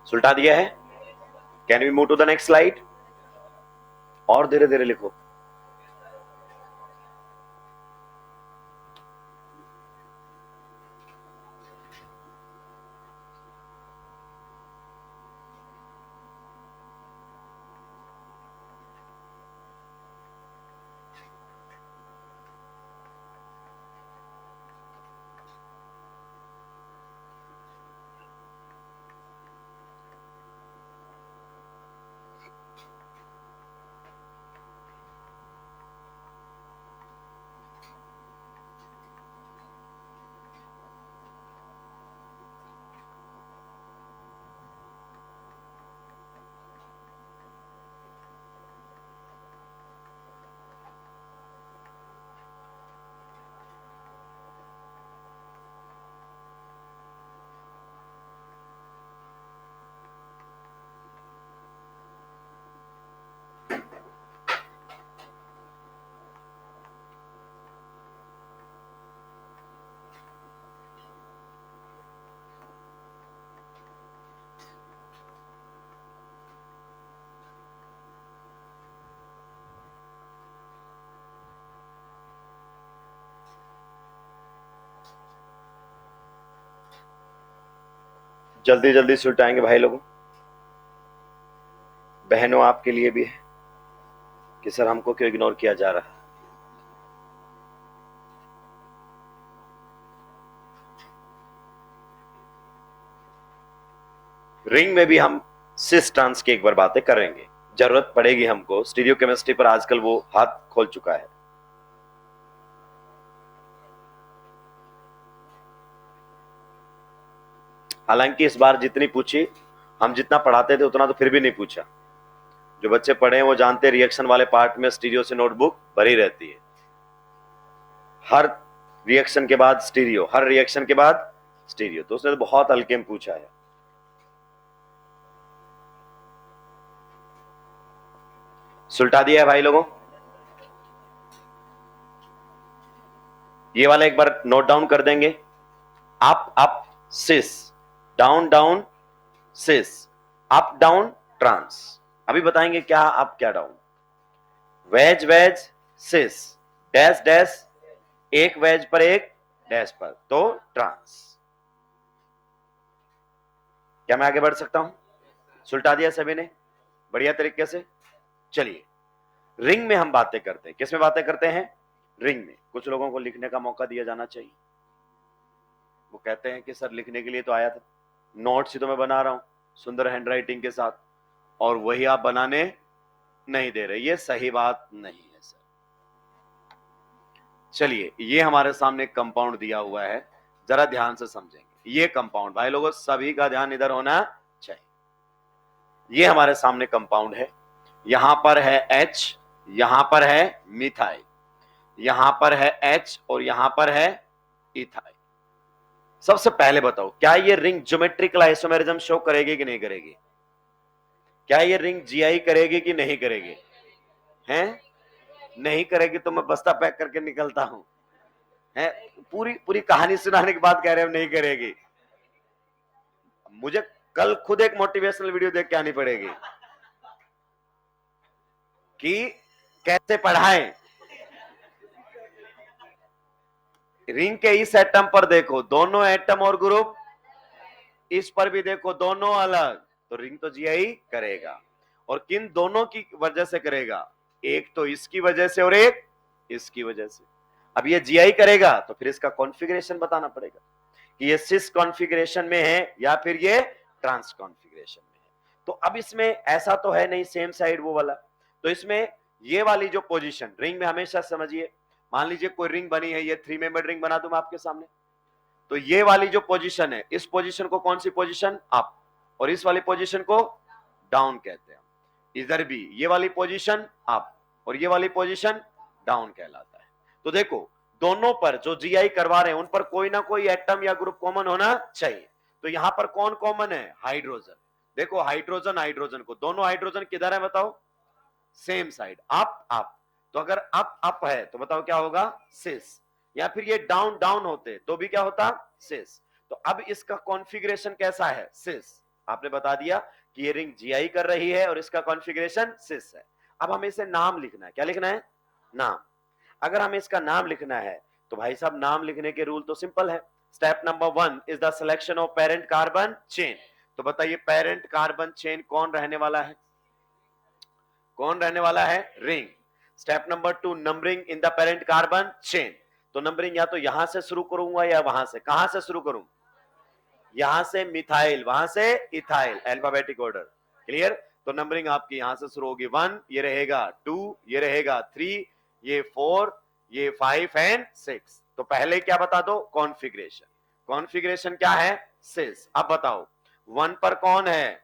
[SPEAKER 1] सुलटा दिया है। Can we move to the next slide? और धीरे धीरे लिखो। जल्दी जल्दी सुलटाएंगे भाई लोगों। बहनों आपके लिए भी है कि सर हमको क्यों इग्नोर किया जा रहा है। रिंग में भी हम सिस ट्रांस की एक बार बातें करेंगे, जरूरत पड़ेगी हमको। स्टीरियो केमिस्ट्री पर आजकल वो हाथ खोल चुका है। हालांकि इस बार जितनी पूछी, हम जितना पढ़ाते थे उतना तो फिर भी नहीं पूछा। जो बच्चे पढ़े हैं वो जानते हैं, रिएक्शन वाले पार्ट में स्टीरियो से नोटबुक भरी रहती है। हर रिएक्शन के बाद स्टीरियो, हर रिएक्शन के बाद स्टीरियो, तो उसने तो बहुत हल्के में पूछा है। सुलटा दिया है भाई लोगों। ये वाला एक बार नोट डाउन कर देंगे। अप अप सिस, डाउन डाउन सिस, अप डाउन ट्रांस। अभी बताएंगे क्या अप क्या डाउन। वेज वेज सिस, डैश डैश, एक वेज पर एक डैश पर, तो ट्रांस। क्या मैं आगे बढ़ सकता हूं? सुलटा दिया सभी ने बढ़िया तरीके से। चलिए, रिंग में हम बातें करते हैं। किस में बातें करते हैं? रिंग में। कुछ लोगों को लिखने का मौका दिया जाना चाहिए। वो कहते हैं कि सर लिखने के लिए तो आया था, नोट्स ही तो मैं बना रहा हूं सुंदर हैंडराइटिंग के साथ, और वही आप बनाने नहीं दे रहे। ये सही बात नहीं है सर। चलिए, ये हमारे सामने कंपाउंड दिया हुआ है, जरा ध्यान से समझेंगे। ये कंपाउंड भाई लोगों, सभी का ध्यान इधर होना चाहिए। ये हमारे सामने कंपाउंड है। यहां पर है H, यहां पर है मिथाइल, यहां पर है H और यहां पर है इथाइल। सबसे पहले बताओ, क्या ये रिंग ज्योमेट्रिकल आइसोमेरिज्म शो करेगी कि नहीं करेगी? क्या ये रिंग जीआई करेगी कि नहीं करेगी? हैं? नहीं करेगी तो मैं बस्ता पैक करके निकलता हूं। हैं? पूरी पूरी कहानी सुनाने के बाद कह रहे हो नहीं करेगी। मुझे कल खुद एक मोटिवेशनल वीडियो देख के आनी पड़ेगी कि कैसे पढ़ाएं। रिंग के इस एटम पर देखो दोनों एटम और ग्रुप, इस पर भी देखो दोनों अलग, तो रिंग तो जीआई करेगा। और किन दोनों की वजह से करेगा? एक तो इसकी वजह से और एक इसकी वजह से। अब ये जीआई करेगा तो फिर इसका कॉन्फ़िगरेशन बताना पड़ेगा कि ये सिस कॉन्फ़िगरेशन में है या फिर ये ट्रांस कॉन्फ़िगरेशन में है। तो अब इसमें ऐसा तो है नहीं सेम साइड वो वाला, तो इसमें ये वाली जो पोजीशन रिंग में हमेशा समझिए, मान लीजिए कोई रिंग बनी है, ये 3 मेंबर रिंग बना दूं मैं आपके सामने, तो ये वाली जो पोजीशन है, इस पोजीशन को कौन सी पोजीशन? अप, और इस वाली पोजीशन को डाउन कहते हैं। इधर भी ये वाली पोजीशन अप और ये वाली पोजीशन डाउन कहलाता है। तो देखो दोनों पर जो जीआई करवा रहे हैं उन पर कोई ना कोई एटम या ग्रुप कॉमन होना चाहिए। तो यहां पर कौन कॉमन है? हाइड्रोजन। देखो हाइड्रोजन, हाइड्रोजन को, दोनों हाइड्रोजन किधर है बताओ? Same side, up up. तो अगर अप अप है तो बताओ क्या होगा? सिस। या फिर ये डाउन डाउन होते तो भी क्या होता? सिस। तो अब इसका कॉन्फ़िगरेशन कैसा है? सिस। आपने बता दिया कि ये रिंग जीआई कर रही है और इसका कॉन्फ़िगरेशन सिस है। अब हमें इसे नाम लिखना है। क्या लिखना है? नाम। अगर हमें इसका नाम लिखना है तो भाई साहब नाम लिखने के रूल तो सिंपल है। Step number 1 is the selection of parent carbon chain. तो बताइए पेरेंट कार्बन चेन कौन रहने वाला है? कौन रहने वाला है? Ring. Step number 2 numbering in the parent carbon chain. तो नंबरिंग या तो यहां से शुरू करूंगा या वहां से। कहां से शुरू करूं? यहां से मिथाइल, वहां से इथाइल, अल्फाबेटिक ऑर्डर। क्लियर? तो नंबरिंग आपकी यहां से शुरू होगी, 1 ये रहेगा, 2 ये रहेगा, 3 ये, 4 ये, 5 एंड 6। तो पहले क्या बता दो? कॉन्फ़िगरेशन। कॉन्फ़िगरेशन क्या है? सिस। अब बताओ 1 पर कौन है?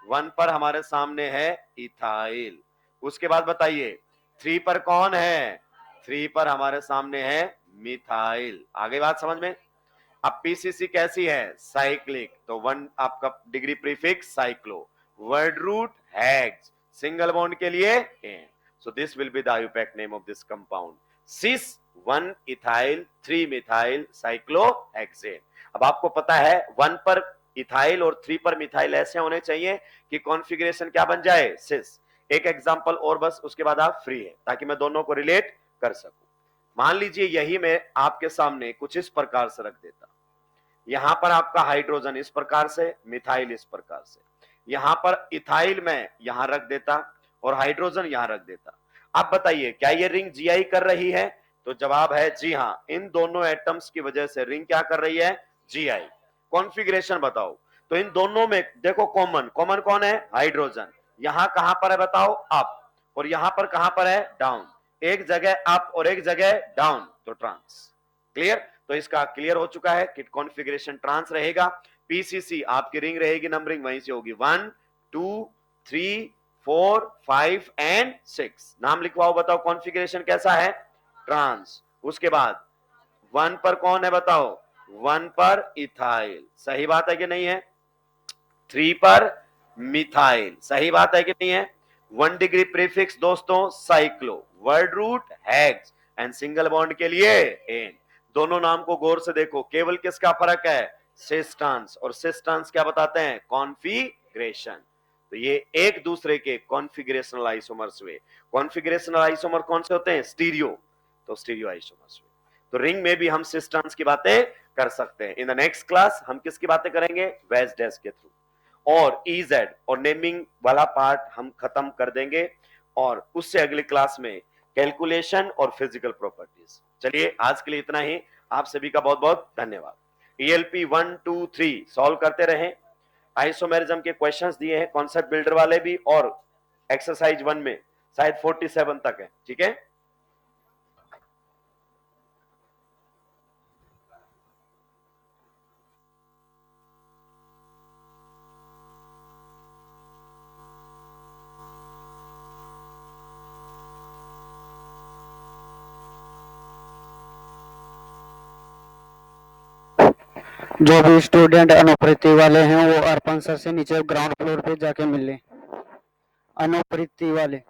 [SPEAKER 1] 1 पर हमारे सामने है इथाइल। उसके बाद बताइए 3 पर कौन है? 3 पर हमारे सामने है मिथाइल। आगे बात समझ में? अब पीसीसी कैसी है? साइक्लिक। तो 1 आपका degree prefix cyclo, word root hex, single bond के लिए ane. So this will be the IUPAC name of this compound, cis 1 ethyl 3 methyl cyclohexane. अब आपको पता है 1 पर इथाइल और 3 पर मिथाइल ऐसे होने चाहिए कि कॉन्फ़िगरेशन क्या बन जाए? सिस। एक एग्जांपल और बस, उसके बाद आप फ्री है, ताकि मैं दोनों को रिलेट कर सकूं। मान लीजिए यही मैं आपके सामने कुछ इस प्रकार से रख देता, यहां पर आपका हाइड्रोजन इस प्रकार से, मिथाइल इस प्रकार से, यहां पर इथाइल में यहां रख देता और हाइड्रोजन यहां रख देता। अब बताइए क्या ये रिंग जीआई कर रही है? तो जवाब है जी हां, इन दोनों एटम्स की वजह से रिंग क्या कर रही है? जीआई। कॉन्फ़िगरेशन बताओ। तो इन दोनों में देखो कॉमन, कॉमन कौन है? हाइड्रोजन। यहां कहां पर है बताओ? अप। और यहां पर कहां पर है? डाउन। एक जगह अप और एक जगह डाउन, तो ट्रांस। क्लियर? तो इसका क्लियर हो चुका है कि कॉन्फ़िगरेशन ट्रांस रहेगा। पीसीसी आपकी रिंग रहेगी, नंबरिंग वहीं से होगी 1 2 3 4 5 एंड 6। नाम लिखवाओ, बताओ कॉन्फ़िगरेशन कैसा है? ट्रांस। उसके बाद 1 पर कौन है बताओ? 1 पर इथाइल, सही बात है कि नहीं है? 3 पर मिथाइल, सही बात है कि नहीं है? 1 डिग्री प्रीफिक्स दोस्तों cyclo, word root hex and single bond के लिए एन। दोनों नाम को गौर से देखो, केवल किसका फर्क है? Cis trans. और सिस ट्रांस क्या बताते हैं? कॉन्फ़िगरेशन। तो ये एक दूसरे के कॉन्फ़िगरेशनल आइसोमर्स हुए। कॉन्फ़िगरेशनल आइसोमर कौन से होते हैं? स्टीरियो। तो स्टीरियो आइसोमर्स हुए। तो रिंग में भी हम सिस ट्रांस की बातें कर सकते हैं। इन द नेक्स्ट क्लास हम किसकी बातें करेंगे? वेज डैश के थ्रू। और EZ और नेमिंग वाला पार्ट हम खत्म कर देंगे, और उससे अगली क्लास में कैलकुलेशन और फिजिकल प्रॉपर्टीज। चलिए आज के लिए इतना ही। आप सभी का बहुत बहुत धन्यवाद। ELP 1 2 3 सॉल्व करते रहें। आइसोमेरिज्म के क्वेश्चंस दिए हैं कॉन्सेप्ट बिल्डर वाले भी, और एक्सरसाइज 1 में शायद 47 तक है। ठीक है?
[SPEAKER 2] जो भी स्टूडेंट अनुप्रीति वाले हैं वो अर्पण सर से नीचे ग्राउंड फ्लोर पे जाके मिल लें। अनुप्रीति वाले